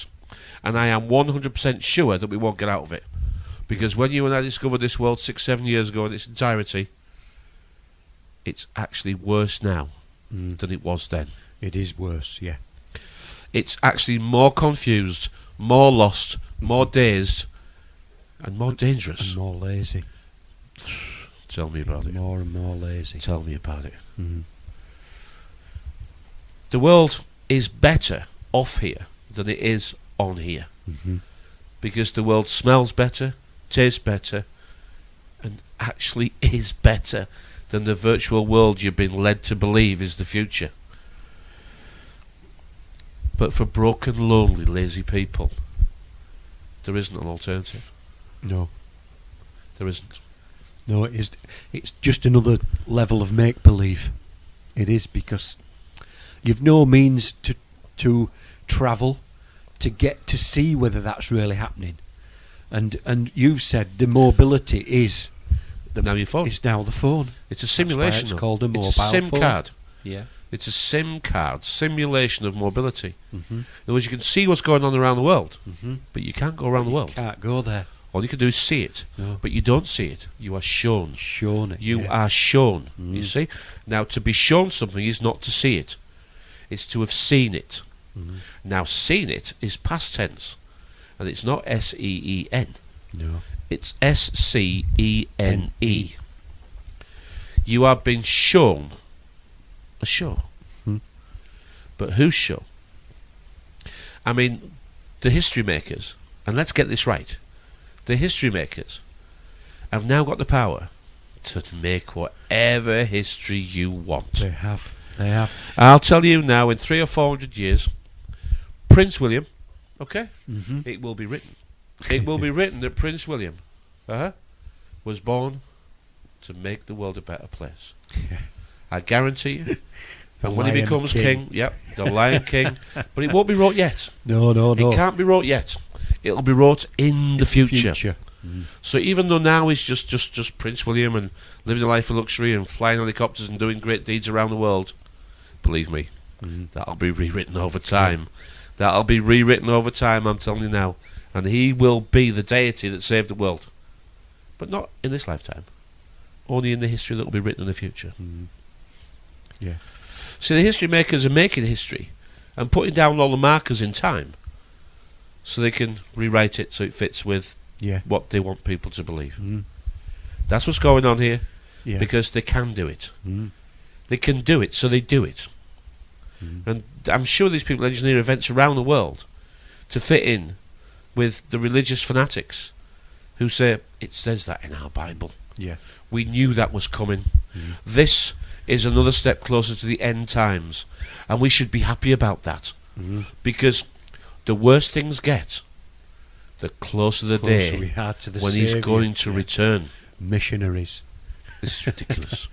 C: And I am 100% sure that we won't get out of it. Because when you and I discovered this world 6-7 years ago in its entirety, it's actually worse now than it was then.
D: It is worse, yeah.
C: It's actually more confused, more lost, more dazed, and more dangerous.
D: And more lazy.
C: Tell me about it.
D: More and more lazy.
C: Tell me about it. The world is better off here than it is on here. Because the world smells better, tastes better, and actually is better than the virtual world you've been led to believe is the future. But for broken, lonely, lazy people, there isn't an alternative.
D: No.
C: There isn't.
D: No, it is. It's just another level of make-believe. It is, because you've no means to travel to get to see whether that's really happening. And you've said the mobility is
C: Now your phone.
D: It's now the phone.
C: It's a simulation.
D: It's called a mobile
C: It's a SIM
D: phone.
C: card.
D: Yeah.
C: It's a SIM card, simulation of mobility. In other words, you can see what's going on around the world, but you can't go around the world.
D: You can't go there.
C: All you can do is see it, but you don't see it. You are shown.
D: Shown it.
C: You are shown. You see? Now, to be shown something is not to see it. It's to have seen it. Now, seen it is past tense, and it's not S-E-E-N.
D: No.
C: It's S-C-E-N-E. You are being shown a show. But whose show? I mean, the history makers, and let's get this right, the history makers have now got the power to make whatever history you want.
D: They have. They have.
C: I'll tell you now, in 300 or 400 years, Prince William, okay, it will be written. It will be written that Prince William was born to make the world a better place.
D: Yeah.
C: I guarantee you. And when he
D: Lion
C: becomes
D: King.
C: king, the Lion King. But it won't be wrote yet.
D: No.
C: It can't be wrote yet. It'll be wrote in the future. So even though now he's just Prince William and living a life of luxury and flying helicopters and doing great deeds around the world, believe me, that'll be rewritten over time. That'll be rewritten over time, I'm telling you now. And he will be the deity that saved the world. But not in this lifetime. Only in the history that will be written in the future.
D: Yeah.
C: See, the history makers are making history and putting down all the markers in time so they can rewrite it so it fits with what they want people to believe. That's what's going on here, because they can do it. They can do it, so they do it. And I'm sure these people engineer events around the world to fit in with the religious fanatics who say, it says that in our Bible.
D: Yeah.
C: We knew that was coming. This is another step closer to the end times, and we should be happy about that, because the worse things get, the closer the day
D: we are to the
C: when he's
D: Saviour.
C: going to return.
D: Missionaries.
C: This is ridiculous.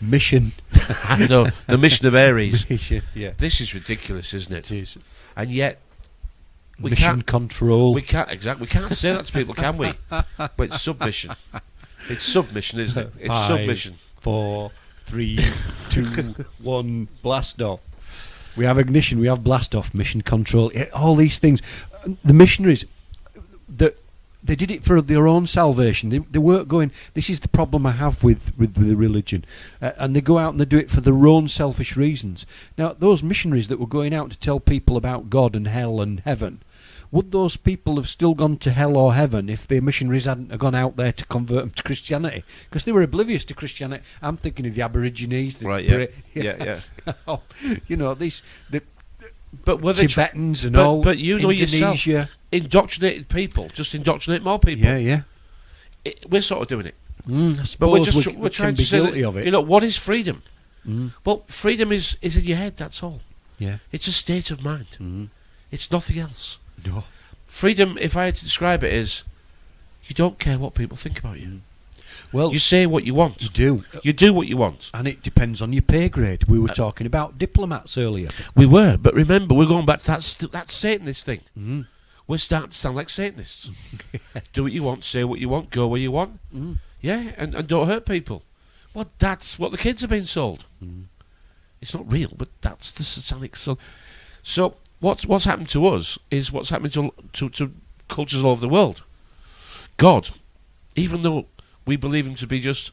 D: Mission.
C: I know, the mission of Aries.
D: Yeah.
C: This is ridiculous, isn't it?
D: It is.
C: And yet we
D: Mission
C: can't
D: control.
C: we can't say that to people, can we? But it's submission. It's submission, isn't it? It's
D: 5,
C: submission.
D: 4, 3, 2, 1, blast off. We have ignition, we have blast off, mission control, all these things. The missionaries, they did it for their own salvation. They weren't going, this is the problem I have with the religion. And they go out and they do it for their own selfish reasons. Now, those missionaries that were going out to tell people about God and hell and heaven, would those people have still gone to hell or heaven if the missionaries hadn't gone out there to convert them to Christianity? Because they were oblivious to Christianity. I'm thinking of the Aborigines.
C: Right, yeah.
D: You know, the
C: But were they
D: Tibetans and all.
C: But you know yourself,
D: Indonesia.
C: Indoctrinated people, just indoctrinate more people.
D: Yeah.
C: We're sort of doing it.
D: I
C: But we're
D: suppose
C: just
D: we
C: we're trying
D: can
C: to
D: be
C: say
D: guilty
C: that,
D: of it.
C: you know, what is freedom?
D: Mm.
C: Well, freedom is in your head, that's all.
D: Yeah.
C: It's a state of mind.
D: Mm.
C: It's nothing else.
D: No.
C: Freedom, if I had to describe it, is you don't care what people think about you.
D: Well,
C: You say what you want.
D: you do.
C: You do what you want.
D: And it depends on your pay grade. We were talking about diplomats earlier.
C: We were, but remember, we're going back to that Satanist thing.
D: Mm.
C: We're starting to sound like Satanists. Do what you want, say what you want, go where you want.
D: Mm.
C: Yeah, and don't hurt people. Well, that's what the kids are being sold.
D: Mm.
C: It's not real, but that's the satanic soul. So what's happened to us is what's happening to cultures all over the world. God, even though we believe him to be just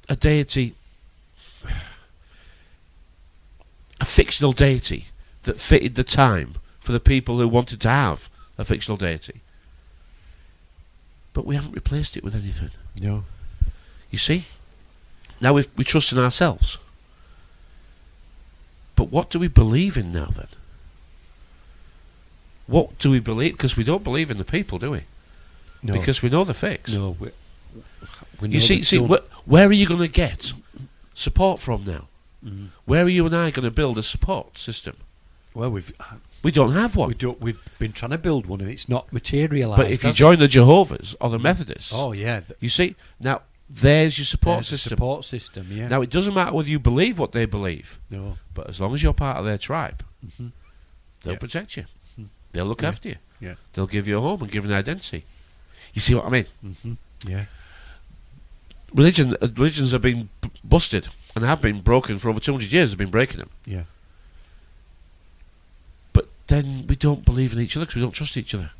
C: a deity, a fictional deity that fitted the time for the people who wanted to have a fictional deity. But we haven't replaced it with anything.
D: No.
C: You see? Now we trust in ourselves. But what do we believe in now then? What do we believe? Because we don't believe in the people, do we?
D: No.
C: Because we know the fakes.
D: No. We know
C: You see, where are you going to get support from now?
D: Mm.
C: Where are you and I going to build a support system?
D: Well,
C: We don't have one.
D: we've been trying to build one and it's not materialised.
C: But if you join the Jehovah's or the Methodists,
D: oh yeah,
C: you see, now there's your support
D: there's a
C: system.
D: support system. Yeah.
C: Now it doesn't matter whether you believe what they believe,
D: No.
C: but as long as you're part of their tribe, they'll
D: Yeah.
C: protect you.
D: Mhm.
C: They'll look
D: Yeah.
C: after you.
D: Yeah.
C: They'll give you a home and give you an identity. You see what I mean?
D: Mm-hmm. Yeah.
C: Religions have been busted and have been broken for over 200 years. They've been breaking them.
D: Yeah.
C: But then we don't believe in each other because we don't trust each other.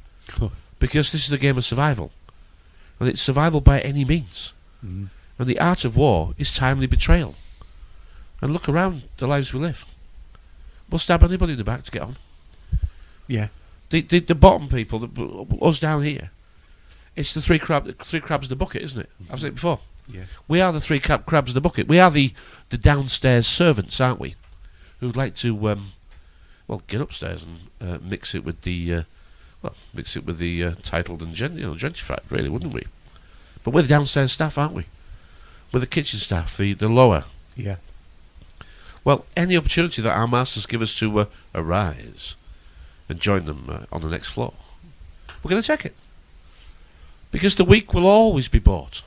C: Because this is a game of survival. And it's survival by any means.
D: Mm.
C: And the art of war is timely betrayal. And look around the lives we live. We'll stab anybody in the back to get on.
D: Yeah.
C: The bottom people, us down here, it's the three crabs in the bucket, isn't it? I've said it before.
D: Yeah.
C: We are the three crabs in the bucket. We are the downstairs servants, aren't we? Who'd like to, get upstairs and mix it with the titled and gentrified, really, wouldn't we? But we're the downstairs staff, aren't we? We're the kitchen staff, the lower.
D: Yeah.
C: Well, any opportunity that our masters give us to arise and join them on the next floor, we're going to take it. Because the weak will always be bought.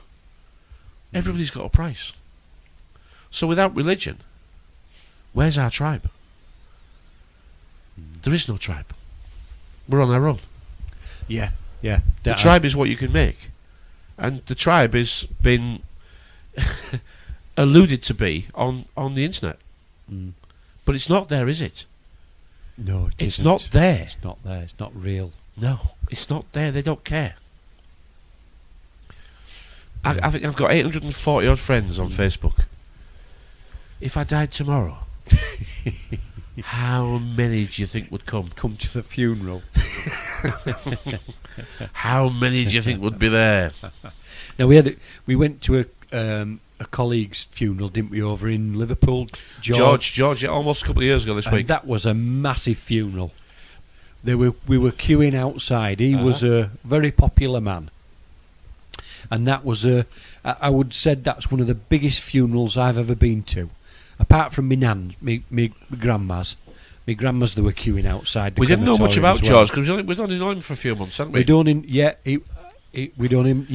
C: Everybody's got a price. So without religion, where's our tribe? There is no tribe. We're on our own.
D: Yeah. Yeah.
C: The tribe is what you can make. And the tribe has been alluded to be on the internet.
D: Mm.
C: But it's not there, is it?
D: No,
C: it's not there.
D: It's not there. It's not real.
C: No, it's not there. They don't care. I think I've got 840 odd friends on Facebook. If I died tomorrow, how many do you think would come?
D: Come to the funeral.
C: How many do you think would be there?
D: Now we went to a colleague's funeral, didn't we, over in Liverpool?
C: George, yeah, almost a couple of years ago this week.
D: That was a massive funeral. We were queuing outside. He was a very popular man. And that was I would said that's one of the biggest funerals I've ever been to. Apart from my grandma's. My grandma's, they were queuing outside.
C: We didn't know much about George because we'd only known him for a few months, hadn't we?
D: We'd only known him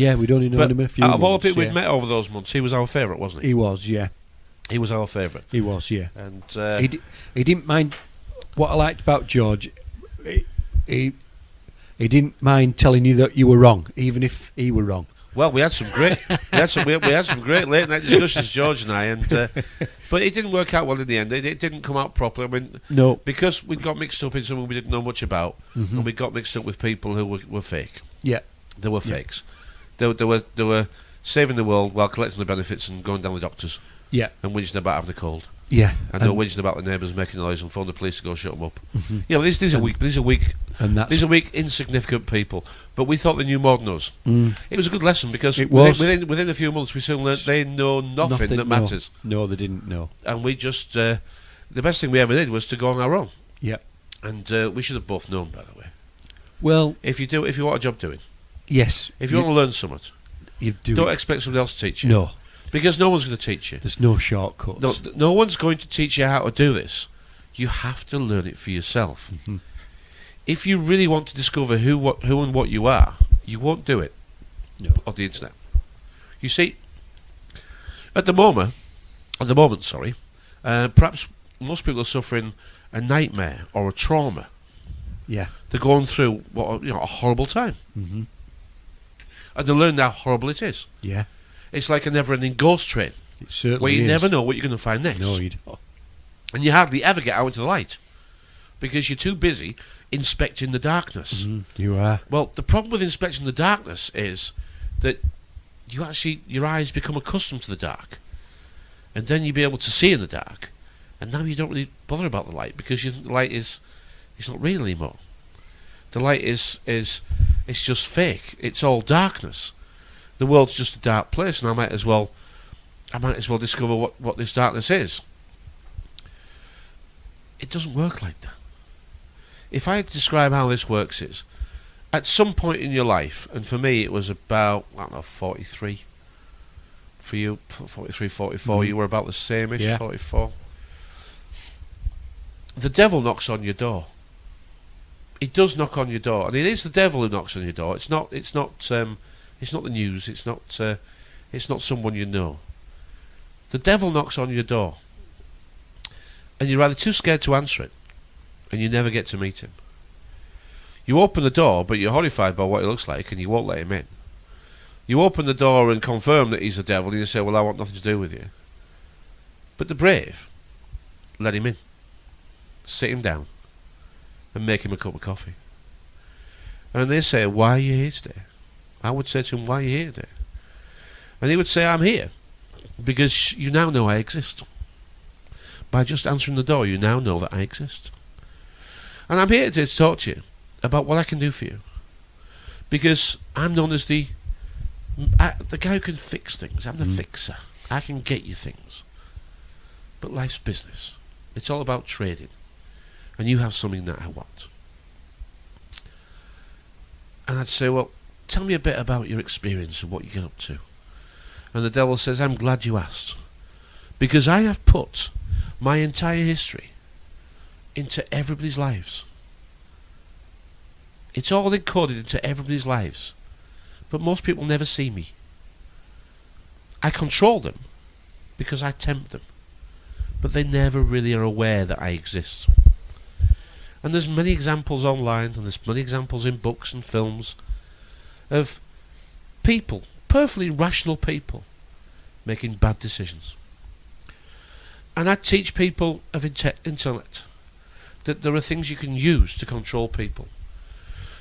D: a few months.
C: Out of all the people we'd met over those months, he was our favourite, wasn't he?
D: He was, yeah.
C: He was our favourite.
D: He was, yeah.
C: And
D: he didn't mind. What I liked about George, he didn't mind telling you that you were wrong, even if he were wrong.
C: Well, we had some great great late night discussions, George and I, but it didn't work out well in the end. It didn't come out properly. I mean,
D: no,
C: because we got mixed up in something we didn't know much about, and we got mixed up with people who were fake.
D: Yeah,
C: they were fakes. They were saving the world while collecting the benefits and going down the doctors.
D: Yeah,
C: and whinging about having a cold.
D: Yeah,
C: and they were whinging about the neighbours making noise and phone the police to go shut them up. Yeah, these are weak, insignificant people. But we thought they knew more than us. It was a good lesson because within a few months we soon learned they know nothing that matters.
D: No, they didn't know.
C: And we just the best thing we ever did was to go on our own.
D: Yeah,
C: and we should have both known, by the way.
D: Well,
C: if you want a job doing,
D: yes.
C: If you want to learn something, don't expect somebody else to teach you.
D: No.
C: Because no one's going to teach you.
D: There's no shortcuts.
C: No one's going to teach you how to do this. You have to learn it for yourself. If you really want to discover who and what you are, you won't do it on the internet. You see, at the moment, perhaps most people are suffering a nightmare or a trauma.
D: Yeah,
C: they're going through a horrible time, and they learn how horrible it is.
D: Yeah.
C: It's like a never-ending ghost train.
D: It certainly
C: where you
D: is.
C: never know what you're going to find next.
D: No, you don't.
C: And you hardly ever get out into the light because you're too busy inspecting the darkness.
D: You are.
C: Well, the problem with inspecting the darkness is that your eyes become accustomed to the dark, and then you'll be able to see in the dark, and now you don't really bother about the light because you think the light is not real anymore. The light is just fake. It's all darkness. The world's just a dark place, and I might as well discover what this darkness is. It doesn't work like that. If I had to describe how this works is, at some point in your life, and for me it was about, 43. For you, 43, 44, you were about the same-ish,
D: yeah.
C: 44. The devil knocks on your door. He does knock on your door, and it is the devil who knocks on your door. It's not the news. It's not someone you know. The devil knocks on your door, and you're either too scared to answer it, and you never get to meet him. You open the door, but you're horrified by what he looks like, and you won't let him in. You open the door and confirm that he's the devil, and you say, "Well, I want nothing to do with you." But the brave let him in, sit him down, and make him a cup of coffee. And they say, "Why are you here today?" I would say to him, "Why are you here today?" And he would say, "I'm here because you now know I exist. By just answering the door, you now know that I exist. And I'm here to talk to you about what I can do for you. Because I'm known as the the guy who can fix things. I'm the fixer. I can get you things. But life's business. It's all about trading. And you have something that I want. And I'd say, well, tell me a bit about your experience and what you get up to. And the devil says, I'm glad you asked. Because I have put my entire history into everybody's lives. It's all encoded into everybody's lives. But most people never see me. I control them because I tempt them. But they never really are aware that I exist. And there's many examples online, and there's many examples in books and films of people, perfectly rational people, making bad decisions. And I teach people of intellect that there are things you can use to control people.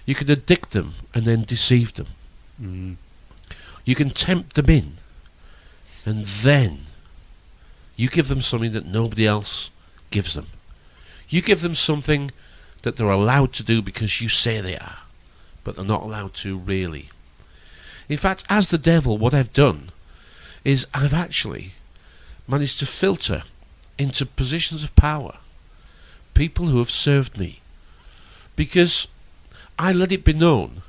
C: You can addict them and then deceive them. You can tempt them in, and then you give them something that nobody else gives them. You give them something that they're allowed to do because you say they are, but they're not allowed to really. In fact, as the devil, what I've done is I've actually managed to filter into positions of power people who have served me, because I let it be known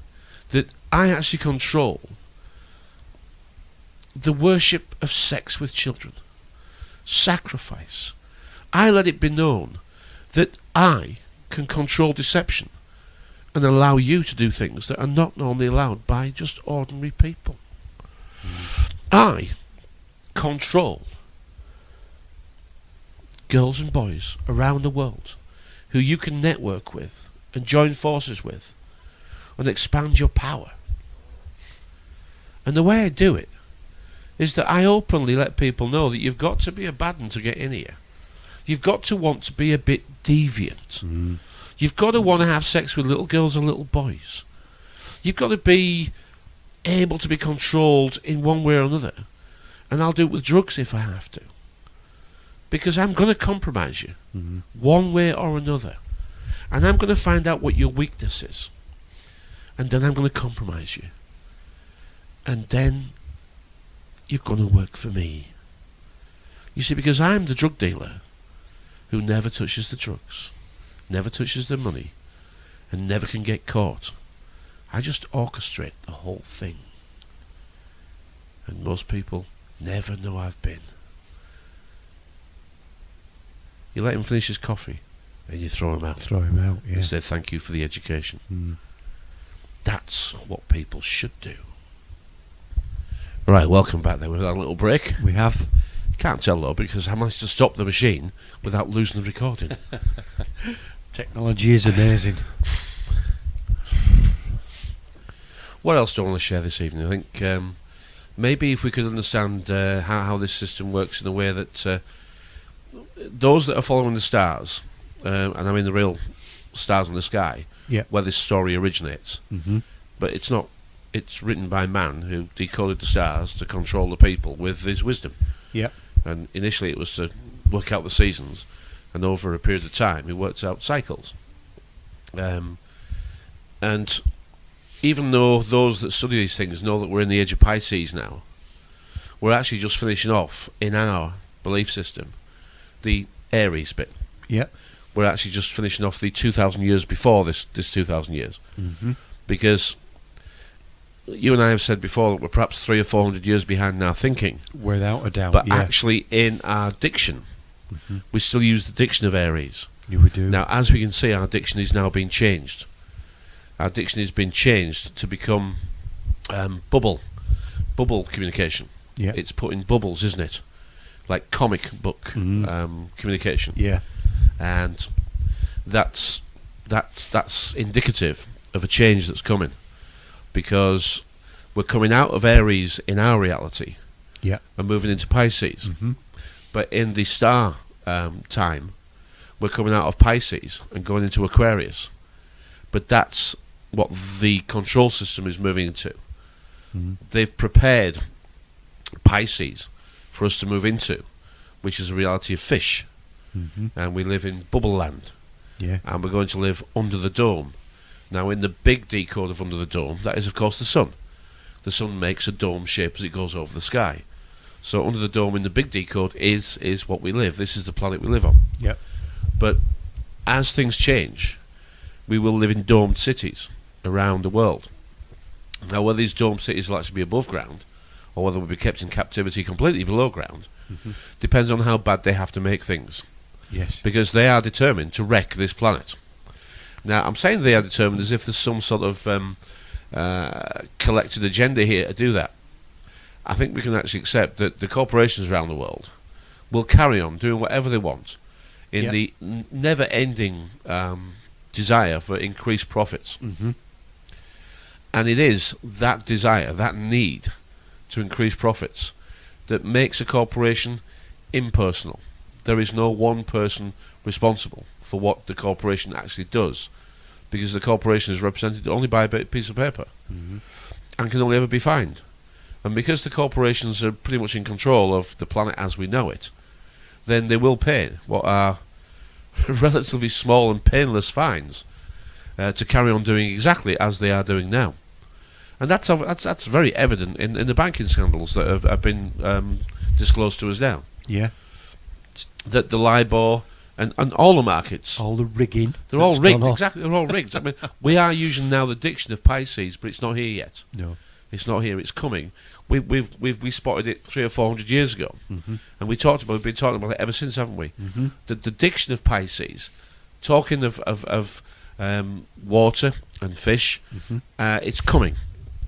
C: that I actually control the worship of sex with children, sacrifice. I let it be known that I can control deception and allow you to do things that are not normally allowed by just ordinary people. I control girls and boys around the world who you can network with and join forces with and expand your power. And the way I do it is that I openly let people know that you've got to be a bad one to get in here. You've got to want to be a bit deviant. You've got to want to have sex with little girls and little boys. You've got to be able to be controlled in one way or another. And I'll do it with drugs if I have to. Because I'm going to compromise you one way or another. And I'm going to find out what your weakness is. And then I'm going to compromise you. And then you're going to work for me. You see, because I'm the drug dealer who never touches the drugs, never touches the money, and never can get caught. I just orchestrate the whole thing. And most people never know I've been. You let him finish his coffee, and you throw him out.
D: Throw him out, yeah.
C: And say thank you for the education. That's what people should do. Right, welcome back there. We've had a little break.
D: We have.
C: Can't tell though, because I managed to stop the machine without losing the recording.
D: Technology is amazing.
C: What else do I want to share this evening? I think maybe if we could understand how this system works in a way that those that are following the stars, and I mean the real stars in the sky, where this story originates, but it's not. It's written by man who decoded the stars to control the people with his wisdom.
D: Yeah.
C: And initially it was to work out the seasons, and over a period of time he worked out cycles. And even though those that study these things know that we're in the age of Pisces now, we're actually just finishing off in our belief system the Aries bit.
D: Yeah.
C: We're actually just finishing off the 2,000 years before this 2,000 years. Because you and I have said before that we're perhaps 300 or 400 years behind in our thinking.
D: Without a doubt,
C: but actually in our diction, we still use the diction of Aries.
D: Yeah, we do.
C: Now, as we can see, our diction is now being changed. Our diction has been changed to become bubble communication.
D: Yeah.
C: It's put in bubbles, isn't it? Like comic book communication.
D: Yeah.
C: And that's indicative of a change that's coming. Because we're coming out of Aries in our reality and moving into Pisces. But in the star time, we're coming out of Pisces and going into Aquarius. But that's what the control system is moving into. They've prepared Pisces for us to move into, which is a reality of fish. And we live in bubble land. And we're going to live under the dome. Now, in the big decode of Under the Dome, that is, of course, the sun. the sun makes a dome shape as it goes over the sky. So under the dome in the big D code is what we live. This is the planet we live on.
D: Yep.
C: But as things change, we will live in domed cities around the world. Now, whether these domed cities will actually be above ground, or whether we'll be kept in captivity completely below ground, depends on how bad they have to make things.
D: Yes.
C: Because they are determined to wreck this planet. Now, I'm saying they are determined as if there's some sort of collected agenda here to do that. I think we can actually accept that the corporations around the world will carry on doing whatever they want in the never-ending desire for increased profits. And it is that desire, that need to increase profits, that makes a corporation impersonal. There is no one person responsible for what the corporation actually does, because the corporation is represented only by a piece of paper and can only ever be fined. And because the corporations are pretty much in control of the planet as we know it, then they will pay what are relatively small and painless fines to carry on doing exactly as they are doing now. And that's very evident in the banking scandals that have been disclosed to us now.
D: Yeah.
C: That the LIBOR and all the markets,
D: all the rigging,
C: they're all rigged. Exactly, they're all rigged. I mean, we are using now the diction of Pisces, but it's not here yet.
D: No,
C: it's not here. It's coming. We spotted it 300 or 400 years ago, and we've been talking about it ever since, haven't we? The diction of Pisces, talking of water and fish, it's coming.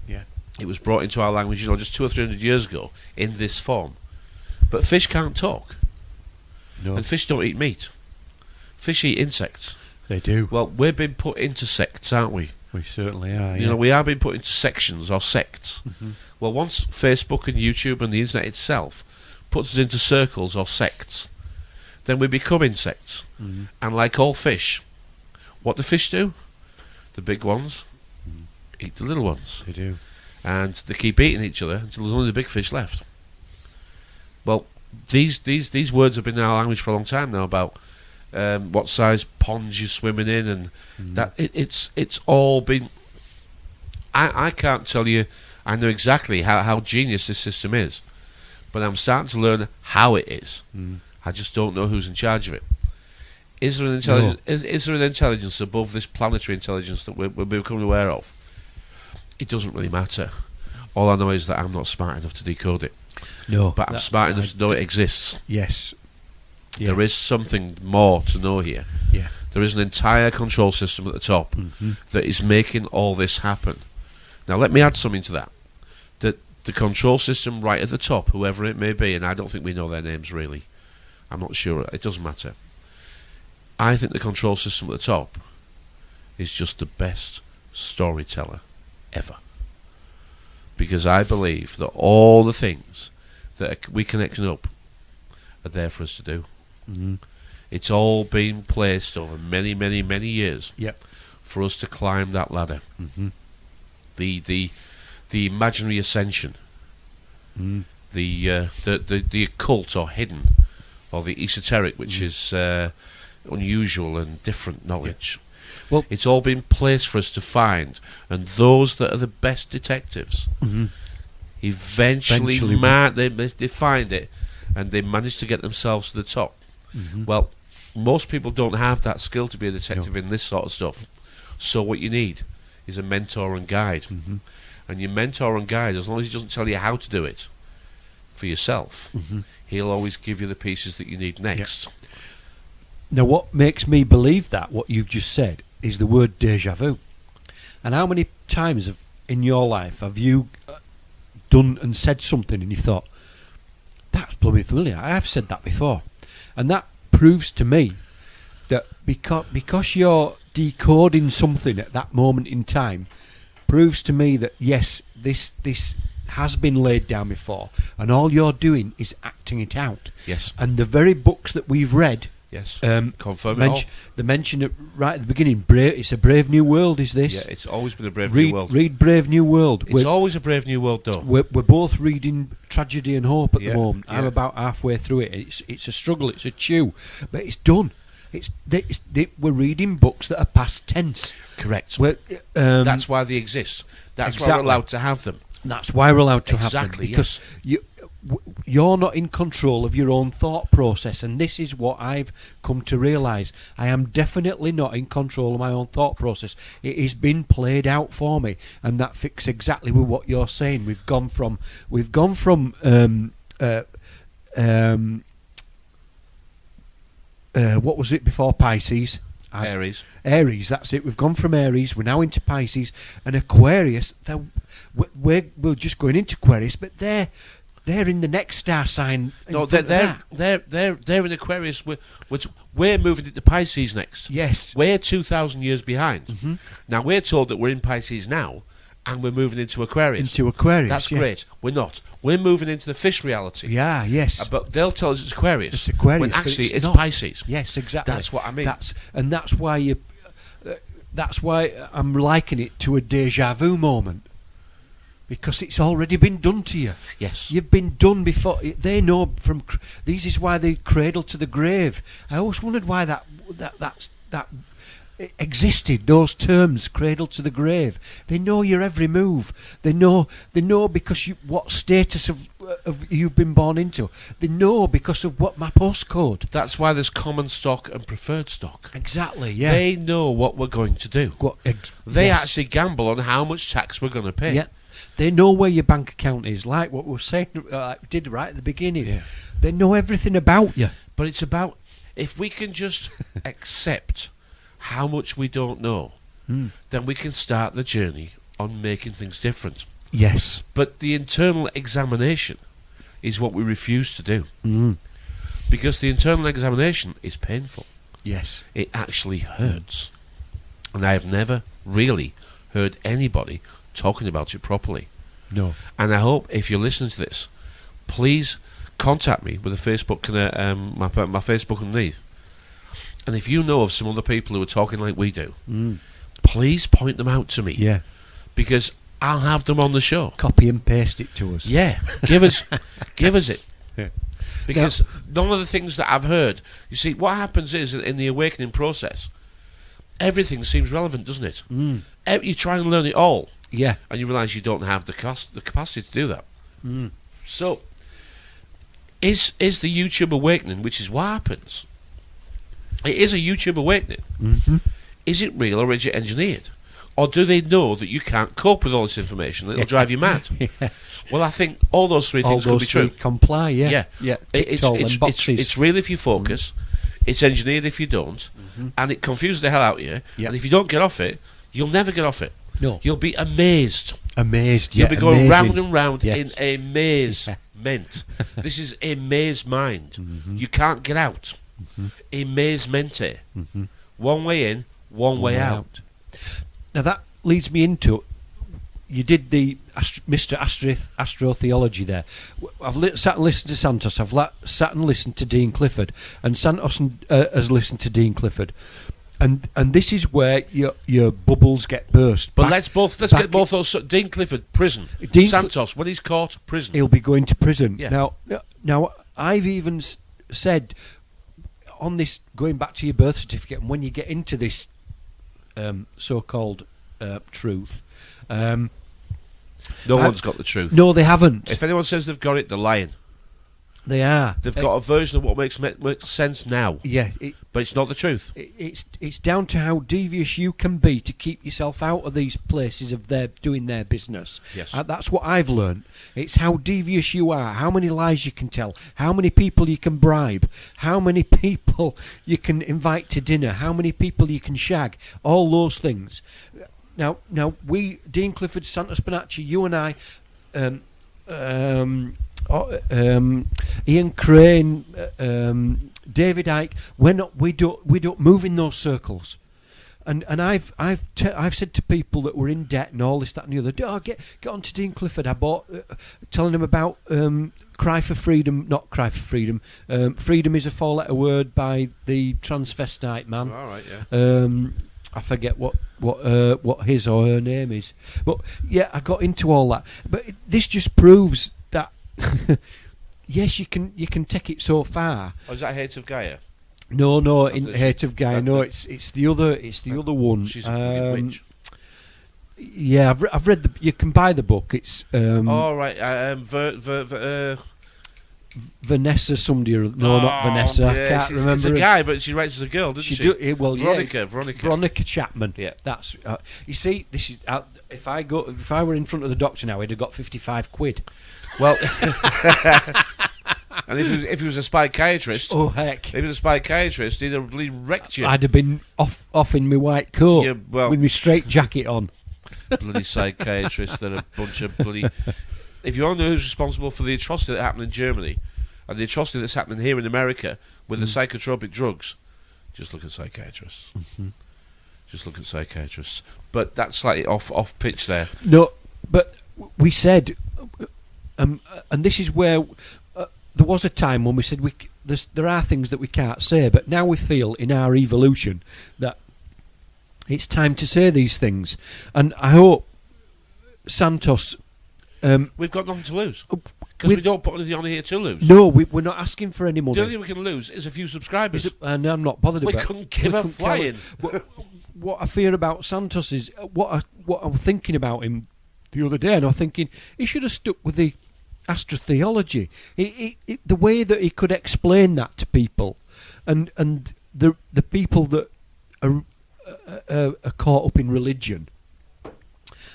D: Yeah,
C: it was brought into our language, just 200 or 300 years ago in this form. But fish can't talk.
D: No.
C: And fish don't eat meat. Fish eat insects.
D: They do.
C: Well, we're being put into sects, aren't we?
D: We certainly are.
C: You know, we are being put into sections or sects. Well, once Facebook and YouTube and the internet itself puts us into circles or sects, then we become insects. And like all fish, what do fish do? The big ones eat the little ones.
D: They do.
C: And they keep eating each other until there's only the big fish left. Well, these words have been in our language for a long time now about what size ponds you're swimming in, and that it's all been. I can't tell you. I know exactly how genius this system is, but I'm starting to learn how it is. I just don't know who's in charge of it. Is there an intelligence? No. Is there an intelligence above this planetary intelligence that we're becoming aware of? It doesn't really matter. All I know is that I'm not smart enough to decode it.
D: No,
C: but I'm smart enough to know it exists.
D: Yes. Yeah.
C: There is something more to know here.
D: Yeah.
C: There is an entire control system at the top that is making all this happen. Now, let me add something to that. That the control system right at the top, whoever it may be, and I don't think we know their names really. I'm not sure. It doesn't matter. I think the control system at the top is just the best storyteller ever. Because I believe that all the things that we connecting up are there for us to do. It's all been placed over many, many, many years for us to climb that ladder. The imaginary ascension, the occult or hidden, or the esoteric, which is unusual and different knowledge. Well, it's all been placed for us to find, and those that are the best detectives eventually they find it, and they manage to get themselves to the top. Well, most people don't have that skill to be a detective in this sort of stuff. So what you need is a mentor and guide. And your mentor and guide, as long as he doesn't tell you how to do it for yourself, he'll always give you the pieces that you need next.
D: Now, what makes me believe that, what you've just said, is the word déjà vu. And how many times in your life have you done and said something and you thought, that's blooming familiar, I have said that before. And that proves to me that because you're decoding something at that moment in time, proves to me that yes, this has been laid down before, and all you're doing is acting it out.
C: Yes.
D: And the very books that we've read,
C: confirm it all.
D: They mention it right at the beginning. It's a Brave New World. Is this?
C: Yeah, it's always been a Brave New World.
D: Read Brave New World.
C: It's always a Brave New World, though.
D: We're both reading Tragedy and Hope at the moment. I'm about halfway through it. It's a struggle. It's a chew, but it's done. We're reading books that are past tense.
C: Correct. That's why they exist. That's why we're allowed to have them.
D: That's why we're allowed to have them,
C: Exactly,
D: because you're not in control of your own thought process, and this is what I've come to realise. I am definitely not in control of my own thought process. It has been played out for me, and that fits exactly with what you're saying. We've gone from what was it before Pisces?
C: Aries.
D: Aries, that's it. We've gone from Aries, we're now into Pisces, and Aquarius. We're just going into Aquarius, but they're in the next star sign.
C: No, they're in Aquarius. We're moving into Pisces next.
D: Yes,
C: we're 2,000 years behind.
D: Mm-hmm.
C: Now we're told that we're in Pisces now, and we're moving into Aquarius. That's
D: yeah.
C: great. We're not. We're moving into the fish reality.
D: Yeah, yes.
C: But they'll tell us it's Aquarius.
D: It's Aquarius,
C: when
D: but
C: actually
D: it's
C: it's
D: not.
C: Pisces.
D: Yes, exactly.
C: That's what I mean.
D: That's why that's why I'm likening it to a deja vu moment, because it's already been done to you.
C: Yes,
D: you've been done before. They know from. This is why they cradle to the grave. I always wondered why that existed. Those terms, cradle to the grave. They know your every move. They know because what status of you've been born into. They know because of what my postcode.
C: That's why there's common stock and preferred stock.
D: Exactly. Yeah.
C: They know what we're going to do. They actually gamble on how much tax we're going to pay.
D: Yeah. They know where your bank account is, like what we were saying, did right at the beginning.
C: Yeah.
D: They know everything about you.
C: But it's about, if we can just accept how much we don't know, then we can start the journey on making things different.
D: Yes.
C: But the internal examination is what we refuse to do. Because the internal examination is painful.
D: Yes.
C: It actually hurts. And I have never really heard anybody talking about it properly.
D: No.
C: And I hope if you're listening to this, please contact me with a Facebook, my Facebook underneath. And if you know of some other people who are talking like we do, please point them out to me.
D: Yeah.
C: Because I'll have them on the show.
D: Copy and paste it to us.
C: Yeah. Give us it.
D: Yeah.
C: Because none of the things that I've heard, you see, what happens is in the awakening process, everything seems relevant, doesn't it? You try and learn it all.
D: Yeah.
C: And you realise you don't have the capacity to do that. So, is the YouTube awakening, which is what happens, it is a YouTube awakening. Is it real or is it engineered? Or do they know that you can't cope with all this information? It'll drive you mad.
D: Yes.
C: Well, I think all those three things could be true.
D: Comply, yeah.
C: Yeah.
D: It's
C: It's real if you focus. It's engineered if you don't. And it confuses the hell out of you. And if you don't get off it, you'll never get off it.
D: No.
C: You'll be amazed.
D: You'll
C: be going round and round
D: yes.
C: in a maze. This is a maze mind. You can't get out. A maze mente. One way in, one way out.
D: Now that leads me into, you did the Mr. Astrotheology there. I've sat and listened to Santos. I've sat and listened to Dean Clifford, and Santos has listened to Dean Clifford. And this is where your bubbles get burst.
C: But let's get both those. Dean Clifford, prison. Santos, when he's caught, prison.
D: He'll be going to prison.
C: Yeah.
D: Now I've even said on this, going back to your birth certificate, and when you get into this so-called truth,
C: no one's got the truth.
D: No, they haven't.
C: If anyone says they've got it, they're lying.
D: They are.
C: They've got a version of what makes sense now.
D: Yeah,
C: but it's not the truth.
D: It's down to how devious you can be to keep yourself out of these places of their doing their business.
C: Yes,
D: that's what I've learned. It's how devious you are, how many lies you can tell, how many people you can bribe, how many people you can invite to dinner, how many people you can shag, all those things. Now, we, Dean Clifford, Santos Bonacci, you and I, Ian Crane, David Icke, we don't move in those circles, and I've said to people that were in debt and all this, that and the other, get on to Dean Clifford. I bought telling them about Cry for Freedom, not Cry for Freedom. Freedom is a 4-letter word by the transvestite man.
C: All right, yeah.
D: I forget what his or her name is, but yeah, I got into all that. But this just proves that yes, you can take it so far.
C: Oh, is that Hate of Gaia?
D: No, in Hate of Gaia. No, it's the other one.
C: She's a witch.
D: Yeah, I've read the. You can buy the book. It's
C: All right.
D: Vanessa somebody. Not Vanessa. I can't remember.
C: It's a guy, but she writes as a girl, doesn't she?
D: Veronica Chapman.
C: Yeah.
D: That's. You see, this is. If I were in front of the doctor now, he'd have got 55 quid.
C: Well, and if he was a psychiatrist,
D: oh heck!
C: If he was a psychiatrist, he'd have wrecked you.
D: I'd have been off in my white coat with my straight jacket on.
C: Bloody psychiatrists, they're a bunch of bloody. If you want to know who's responsible for the atrocity that happened in Germany and the atrocity that's happening here in America with the psychotropic drugs, just look at psychiatrists.
D: Mm-hmm.
C: Just look at psychiatrists. But that's slightly off pitch there.
D: No, but we said, and this is where there was a time when we said there are things that we can't say, but now we feel in our evolution that it's time to say these things, and I hope Santos.
C: We've got nothing to lose because we don't put anything on here to lose.
D: No, we're not asking for any money.
C: The only thing we can lose is a few subscribers.
D: And I'm not bothered about.
C: We couldn't give a flying.
D: What I fear about Santos is what I was thinking about him the other day, and I was thinking he should have stuck with the astrotheology. The way that he could explain that to people, and the people that are caught up in religion,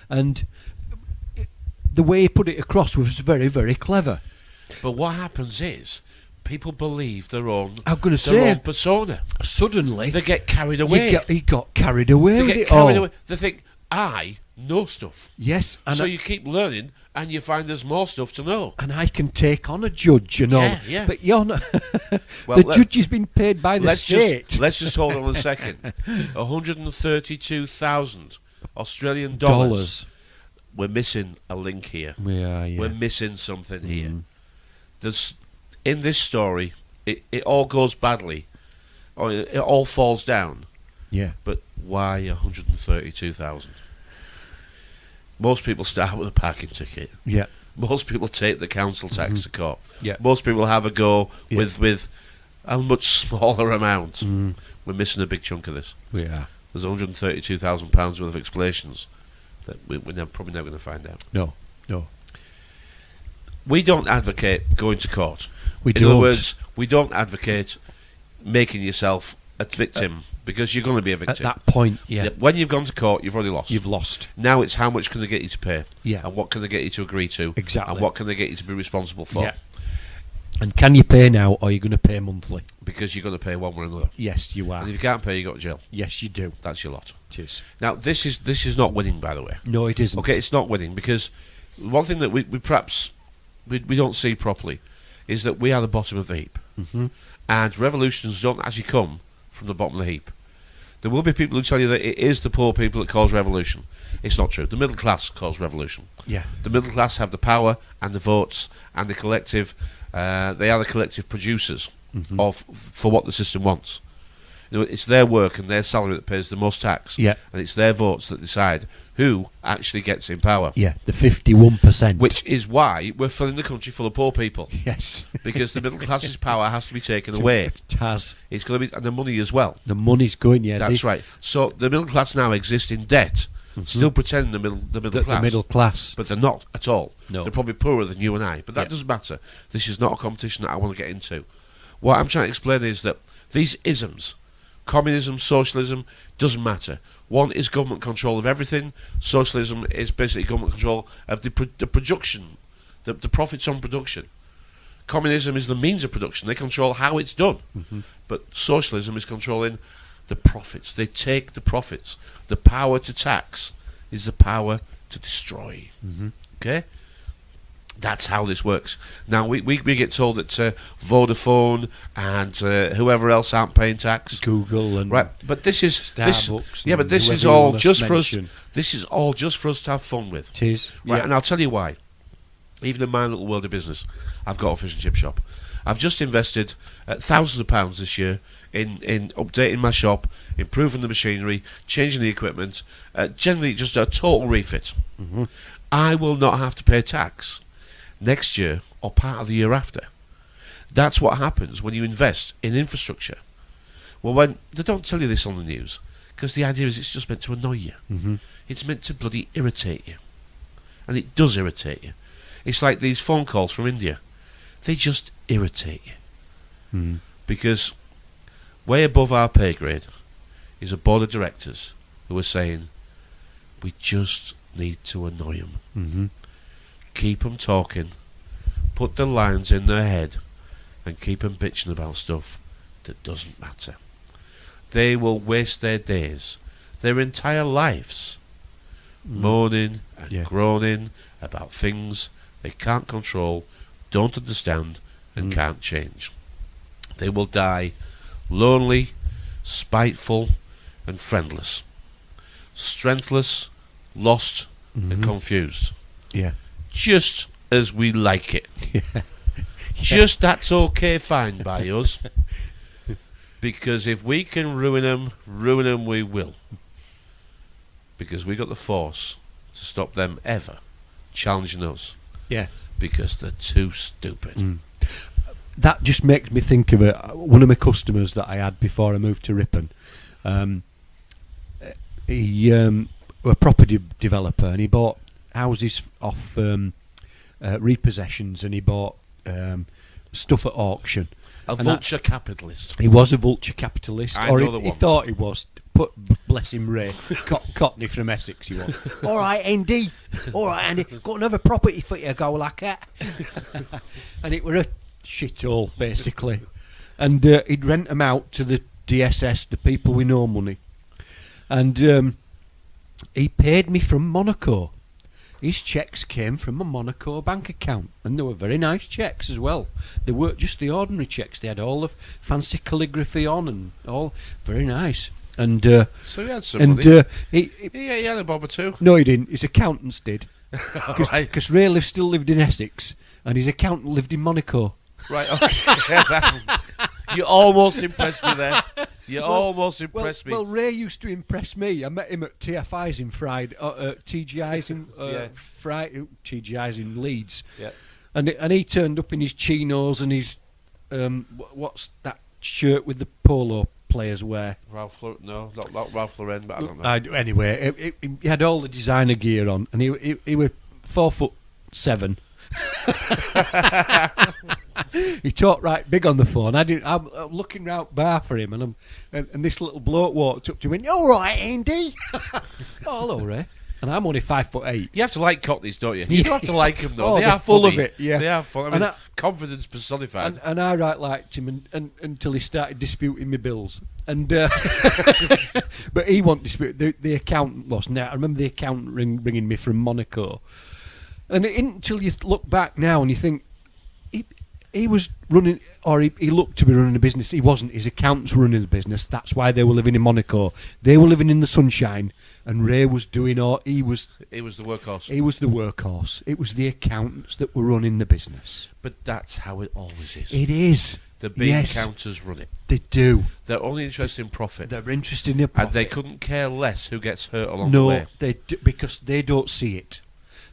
D: and the way he put it across was very, very clever.
C: But what happens is people believe their own persona.
D: Suddenly
C: they get carried away.
D: He got carried away with it.
C: They think, I know stuff.
D: Yes. And
C: so you keep learning and you find there's more stuff to know.
D: And I can take on a judge and all.
C: Yeah.
D: But you're not.
C: Well,
D: the judge has been paid by the state.
C: Let's just hold on a second. 132,000 Australian dollars. We're missing a link here.
D: Yeah.
C: We're missing something here. There's in this story, it all goes badly, or it all falls down.
D: Yeah.
C: But why 132,000? Most people start with a parking ticket.
D: Yeah.
C: Most people take the council tax to court.
D: Yeah.
C: Most people have a go with a much smaller amount. We're missing a big chunk of this.
D: We are.
C: There's £132,000 worth of explanations that we're probably never going to find out.
D: No.
C: We don't advocate going to court.
D: In
C: other words, we don't advocate making yourself a victim because you're going to be a victim.
D: At that point, yeah.
C: When you've gone to court, you've already lost.
D: You've lost.
C: Now it's how much can they get you to pay?
D: Yeah.
C: And what can they get you to agree to?
D: Exactly.
C: And what can they get you to be responsible for?
D: Yeah. And can you pay now, or are you going to pay monthly?
C: Because you're going to pay one way or another.
D: Yes, you are.
C: And if you can't pay, you go to jail.
D: Yes, you do.
C: That's your lot.
D: It is.
C: Now, this is not winning, by the way.
D: No, it isn't.
C: Okay, it's not winning because one thing that we perhaps we don't see properly is that we are the bottom of the heap. And revolutions don't actually come from the bottom of the heap. There will be people who tell you that it is the poor people that cause revolution. It's not true. The middle class cause revolution.
D: Yeah.
C: The middle class have the power and the votes and the collective. They are the collective producers for what the system wants. You know, it's their work and their salary that pays the most tax.
D: Yeah.
C: And it's their votes that decide who actually gets in power.
D: Yeah, the 51%.
C: Which is why we're filling the country full of poor people.
D: Yes.
C: Because the middle class's power has to be taken away.
D: It has.
C: It's going to be, and the money as well.
D: The money's going, yeah.
C: That's right. So the middle class now exists in debt, still pretending the middle class.
D: The middle class.
C: But they're not at all.
D: No.
C: They're probably poorer than you and I. But that doesn't matter. This is not a competition that I want to get into. What I'm trying to explain is that these isms, communism, socialism, doesn't matter. One is government control of everything. Socialism is basically government control of the production, the profits on production. Communism is the means of production. They control how it's done. But socialism is controlling the profits. They take the profits. The power to tax is the power to destroy. Okay? That's how this works. Now, we get told that Vodafone and whoever else aren't paying tax.
D: Google and
C: right, but this is
D: Starbucks.
C: but this is all just for us. This is all just for us to have fun with.
D: It is.
C: Right, and I'll tell you why. Even in my little world of business, I've got a fish and chip shop. I've just invested thousands of pounds this year in updating my shop, improving the machinery, changing the equipment, generally just a total refit. I will not have to pay tax next year or part of the year after. That's what happens when you invest in infrastructure. Well, when they don't tell you this on the news, Because the idea is it's just meant to annoy you.
D: Mm-hmm.
C: It's meant to bloody irritate you. And it does irritate you. It's like these phone calls from India. They just irritate you.
D: Mm.
C: Because way above our pay grade is a board of directors who are saying, we just need to annoy them.
D: Mm-hmm.
C: Keep them talking, put the lines in their head, and keep them bitching about stuff that doesn't matter. They will waste their days, their entire lives, moaning and groaning about things they can't control, don't understand, and can't change. They will die lonely, spiteful, and friendless, strengthless, lost, and confused.
D: Yeah.
C: Just as we like it. Just that's okay, fine by us. Because if we can ruin them we will. Because we got the force to stop them ever challenging us.
D: Yeah.
C: Because they're too stupid.
D: That just makes me think of one of my customers that I had before I moved to Ripon. He was a property developer, and he bought houses off repossessions, and he bought stuff at auction.
C: A vulture capitalist.
D: He was a vulture capitalist,
C: I
D: or
C: know the
D: he
C: one.
D: thought he was. Bless him, Ray. Cockney from Essex, he was. All right, Andy. All right, Andy. Got another property for you to go like that. And it were a shithole, basically. And he'd rent them out to the DSS, the people with no money. And he paid me from Monaco. His cheques came from a Monaco bank account, and they were very nice cheques as well. They weren't just the ordinary cheques. They had all the fancy calligraphy on and all very nice. And
C: So he had some money. He had a bob or two.
D: No, he didn't. His accountants did. Because
C: Right.
D: Ray still lived in Essex, and his accountant lived in Monaco.
C: Right, okay. You almost impressed me there. You almost impressed me.
D: Well, Ray used to impress me. I met him at TFI's in Friday, TGI's in Friday, TGI's in Leeds.
C: Yeah.
D: And he turned up in his chinos and his what's that shirt with the polo players wear?
C: Not Ralph Lauren, but I don't know.
D: Anyway, he had all the designer gear on, and he was 4'7". He talked right big on the phone. I'm looking round bar for him, and this little bloke walked up to me and went, "All right, Andy." Oh, hello, Ray. And I'm only 5'8".
C: You have to like Cockneys, don't you? You have to like them, though.
D: Oh,
C: they
D: they're
C: are
D: full
C: funny.
D: of it, yeah.
C: They are fun. I mean, confidence personified.
D: And I liked him until he started disputing my bills. And but he won't dispute. The accountant was. Now I remember the accountant ringing me from Monaco, and it isn't until you look back now and you think he was running, or he looked to be running a business. He wasn't. His accountants were running the business. That's why they were living in Monaco. They were living in the sunshine, and Ray was doing all. He was
C: the workhorse.
D: He was the workhorse. It was the accountants that were running the business.
C: But that's how it always is.
D: It is.
C: The big accountants run it.
D: They do.
C: They're only interested in profit.
D: They're interested in their profit.
C: And they couldn't care less who gets hurt along the way.
D: No, they do, because they don't see it.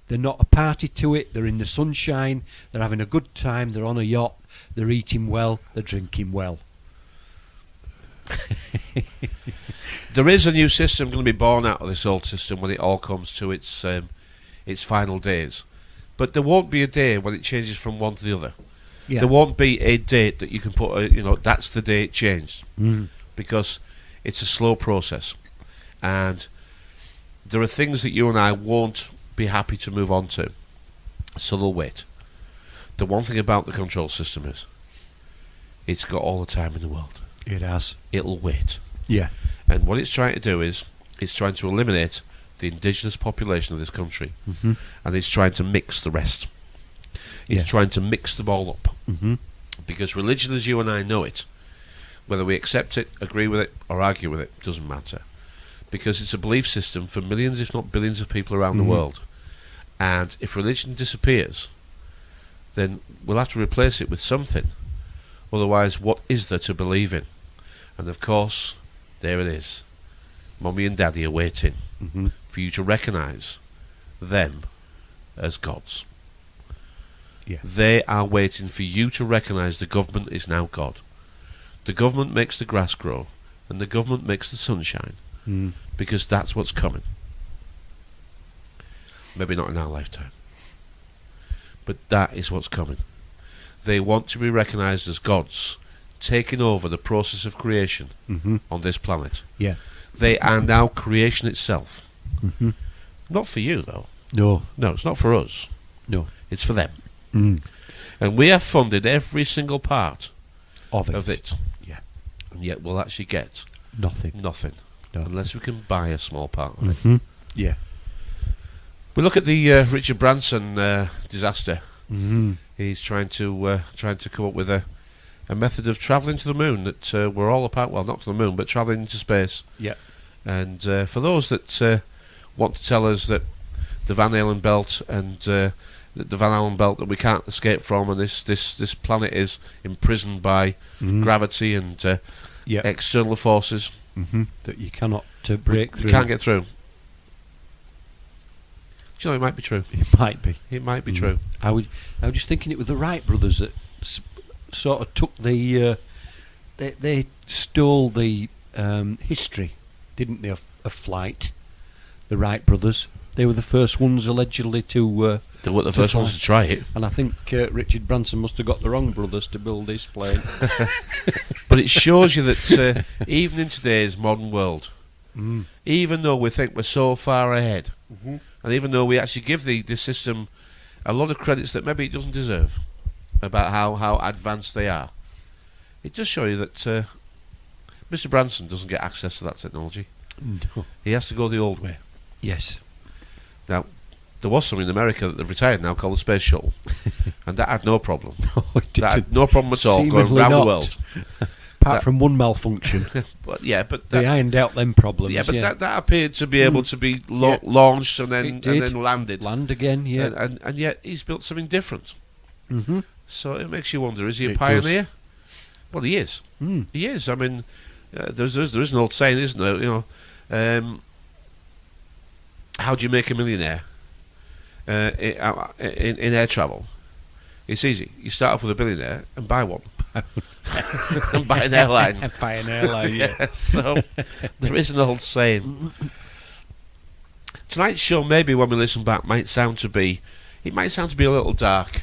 D: They're not a party to it. They're in the sunshine. They're having a good time. They're on a yacht. They're eating well. They're drinking well.
C: There is a new system going to be born out of this old system when it all comes to its final days. But there won't be a day when it changes from one to the other.
D: Yeah.
C: There won't be a date that you can put, that's the day it changed. Because it's a slow process. And there are things that you and I won't be happy to move on to. So they'll wait. The one thing about the control system is it's got all the time in the world.
D: It has.
C: It'll wait.
D: Yeah.
C: And what it's trying to do is it's trying to eliminate the indigenous population of this country. And it's trying to mix the rest. It's trying to mix them all up. Because religion as you and I know it, whether we accept it, agree with it, or argue with it, doesn't matter. Because it's a belief system for millions, if not billions of people around the world. And if religion disappears, then we'll have to replace it with something. Otherwise, what is there to believe in? And of course, there it is. Mummy and Daddy are waiting for you to recognise them as gods.
D: Yeah.
C: They are waiting for you to recognise the government is now God. The government makes the grass grow, and the government makes the sun shine, because that's what's coming. Maybe not in our lifetime, but that is what's coming. They want to be recognised as gods, taking over the process of creation on this planet.
D: Yeah.
C: They are now creation itself. Not for you, though.
D: No.
C: No, it's not for us.
D: No.
C: It's for them. And we have funded every single part
D: Of it.
C: Yeah. And yet we'll actually get
D: Nothing.
C: nothing.
D: No.
C: Unless we can buy a small part of it.
D: Yeah.
C: We look at the Richard Branson disaster. He's trying to come up with a method of travelling to the moon that we're all about. Well, not to the moon, but travelling into space.
D: Yeah.
C: And for those that want to tell us that the Van Allen belt and the Van Allen belt that we can't escape from, and this planet is imprisoned by gravity and external forces
D: that you cannot break through.
C: You can't get through. Do you know, it might be true.
D: It might be.
C: It might be true.
D: I was just thinking it was the Wright brothers that sort of took the they stole the history, didn't they, of flight. The Wright brothers. They were the first ones allegedly to.
C: They were the first ones to try it.
D: And I think Richard Branson must have got the wrong brothers to build this plane.
C: But it shows you that even in today's modern world, even though we think we're so far ahead, and even though we actually give the system a lot of credits that maybe it doesn't deserve about how advanced they are, it does show you that Mr. Branson doesn't get access to that technology.
D: No.
C: He has to go the old way.
D: Yes.
C: Now, there was some in America that they've retired now called the Space Shuttle, and that had no problem.
D: No, it
C: That had
D: didn't.
C: no problem at all going
D: Seemingly
C: around the
D: not.
C: world.
D: Apart from one malfunction.
C: But yeah, but
D: They ironed out them problems.
C: yeah, but that appeared to be able to be launched and then landed.
D: Land again, yeah.
C: And yet he's built something different. So it makes you wonder: is he a
D: It
C: pioneer? Well, he is. He is. I mean, there is an old saying, isn't there? You know, how do you make a millionaire in air travel? It's easy. You start off with a billionaire and buy one. And buy an airline.
D: Buy an airline, yeah.
C: So there is an old saying. Tonight's show, maybe when we listen back, might sound to be a little dark,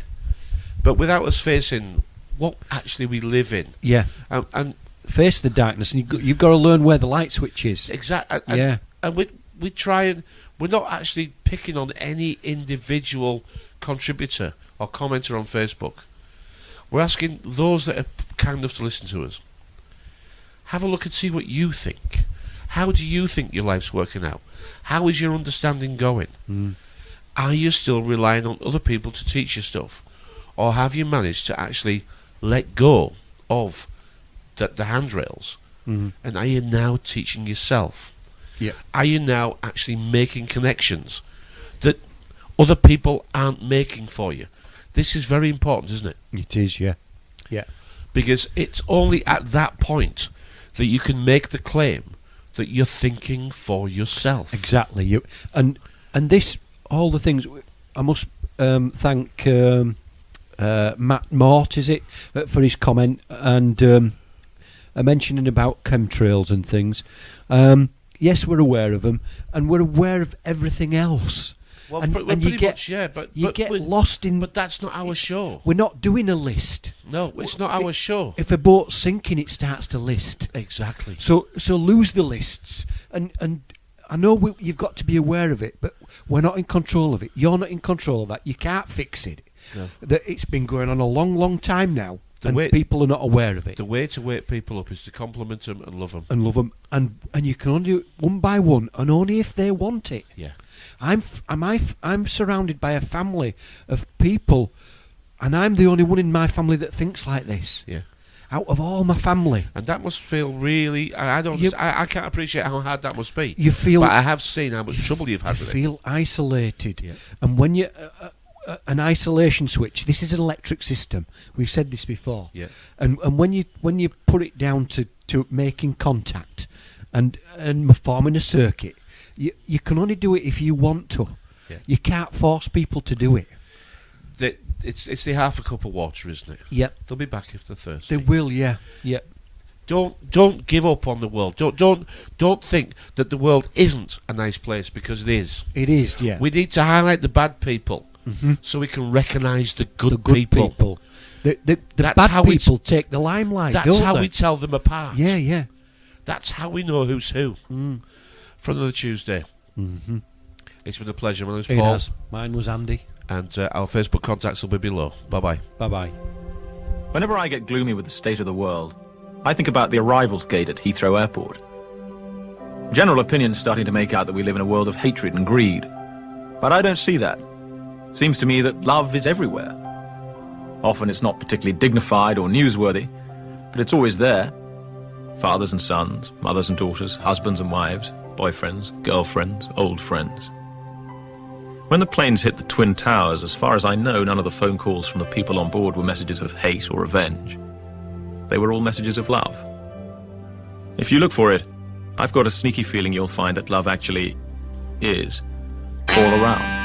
C: but without us facing what actually we live in.
D: Yeah.
C: And
D: face the darkness, and you've got to learn where the light switch is.
C: Exactly.
D: Yeah.
C: And we try and we're not actually picking on any individual contributor or commenter on Facebook. We're asking those that are kind enough to listen to us, have a look and see what you think. How do you think your life's working out? How is your understanding going? Are you still relying on other people to teach you stuff? Or have you managed to actually let go of the handrails? And are you now teaching yourself?
D: Yeah.
C: Are you now actually making connections that other people aren't making for you? This is very important, isn't it?
D: It is, yeah. Yeah.
C: Because it's only at that point that you can make the claim that you're thinking for yourself.
D: Exactly. And this, all the things, I must thank Matt Mort, is it, for his comment and mentioning about chemtrails and things. Yes, we're aware of them, and we're aware of everything else.
C: Well,
D: and
C: pretty much, yeah. But
D: you get lost in.
C: But that's not our show.
D: We're not doing a list.
C: No, it's not our show.
D: If a boat's sinking, it starts to list.
C: Exactly.
D: So lose the lists, and I know you've got to be aware of it, but we're not in control of it. You're not in control of that. You can't fix it.
C: No.
D: That it's been going on a long, long time now, and
C: way-
D: people are not aware of it.
C: The way to wake people up is to compliment them and love them.
D: And love them, and you can only do it one by one, and only if they want it.
C: Yeah.
D: I'm surrounded by a family of people, and I'm the only one in my family that thinks like this.
C: Yeah.
D: Out of all my family,
C: And that must feel really. I can't appreciate how hard that must be.
D: you feel.
C: But I have seen how much trouble you've had
D: you
C: with it.
D: feel isolated,
C: Yeah.
D: and when you an isolation switch. This is an electric system. We've said this before.
C: Yeah.
D: And when you put it down to making contact and forming a circuit, you can only do it if you want to.
C: Yeah.
D: You can't force people to do it.
C: It's the half a cup of water, isn't it?
D: Yep.
C: They'll be back if they're thirsty.
D: They will, yeah.
C: Don't give up on the world. Don't think that the world isn't a nice place, because it is.
D: It is, yeah.
C: We need to highlight the bad people so we can recognise the good people.
D: The bad people take the limelight.
C: That's how we tell them apart.
D: Yeah.
C: That's how we know who's who. For another Tuesday. It's been a pleasure. My name's Paul.
D: Mine was Andy.
C: And our Facebook contacts will be below. Bye-bye.
D: Bye-bye.
E: Whenever I get gloomy with the state of the world, I think about the arrivals gate at Heathrow Airport. General opinion's starting to make out that we live in a world of hatred and greed. But I don't see that. Seems to me that love is everywhere. Often it's not particularly dignified or newsworthy, but it's always there. Fathers and sons, mothers and daughters, husbands and wives, boyfriends, girlfriends, old friends. When the planes hit the Twin Towers, as far as I know, none of the phone calls from the people on board were messages of hate or revenge. They were all messages of love. If you look for it, I've got a sneaky feeling you'll find that love actually is all around.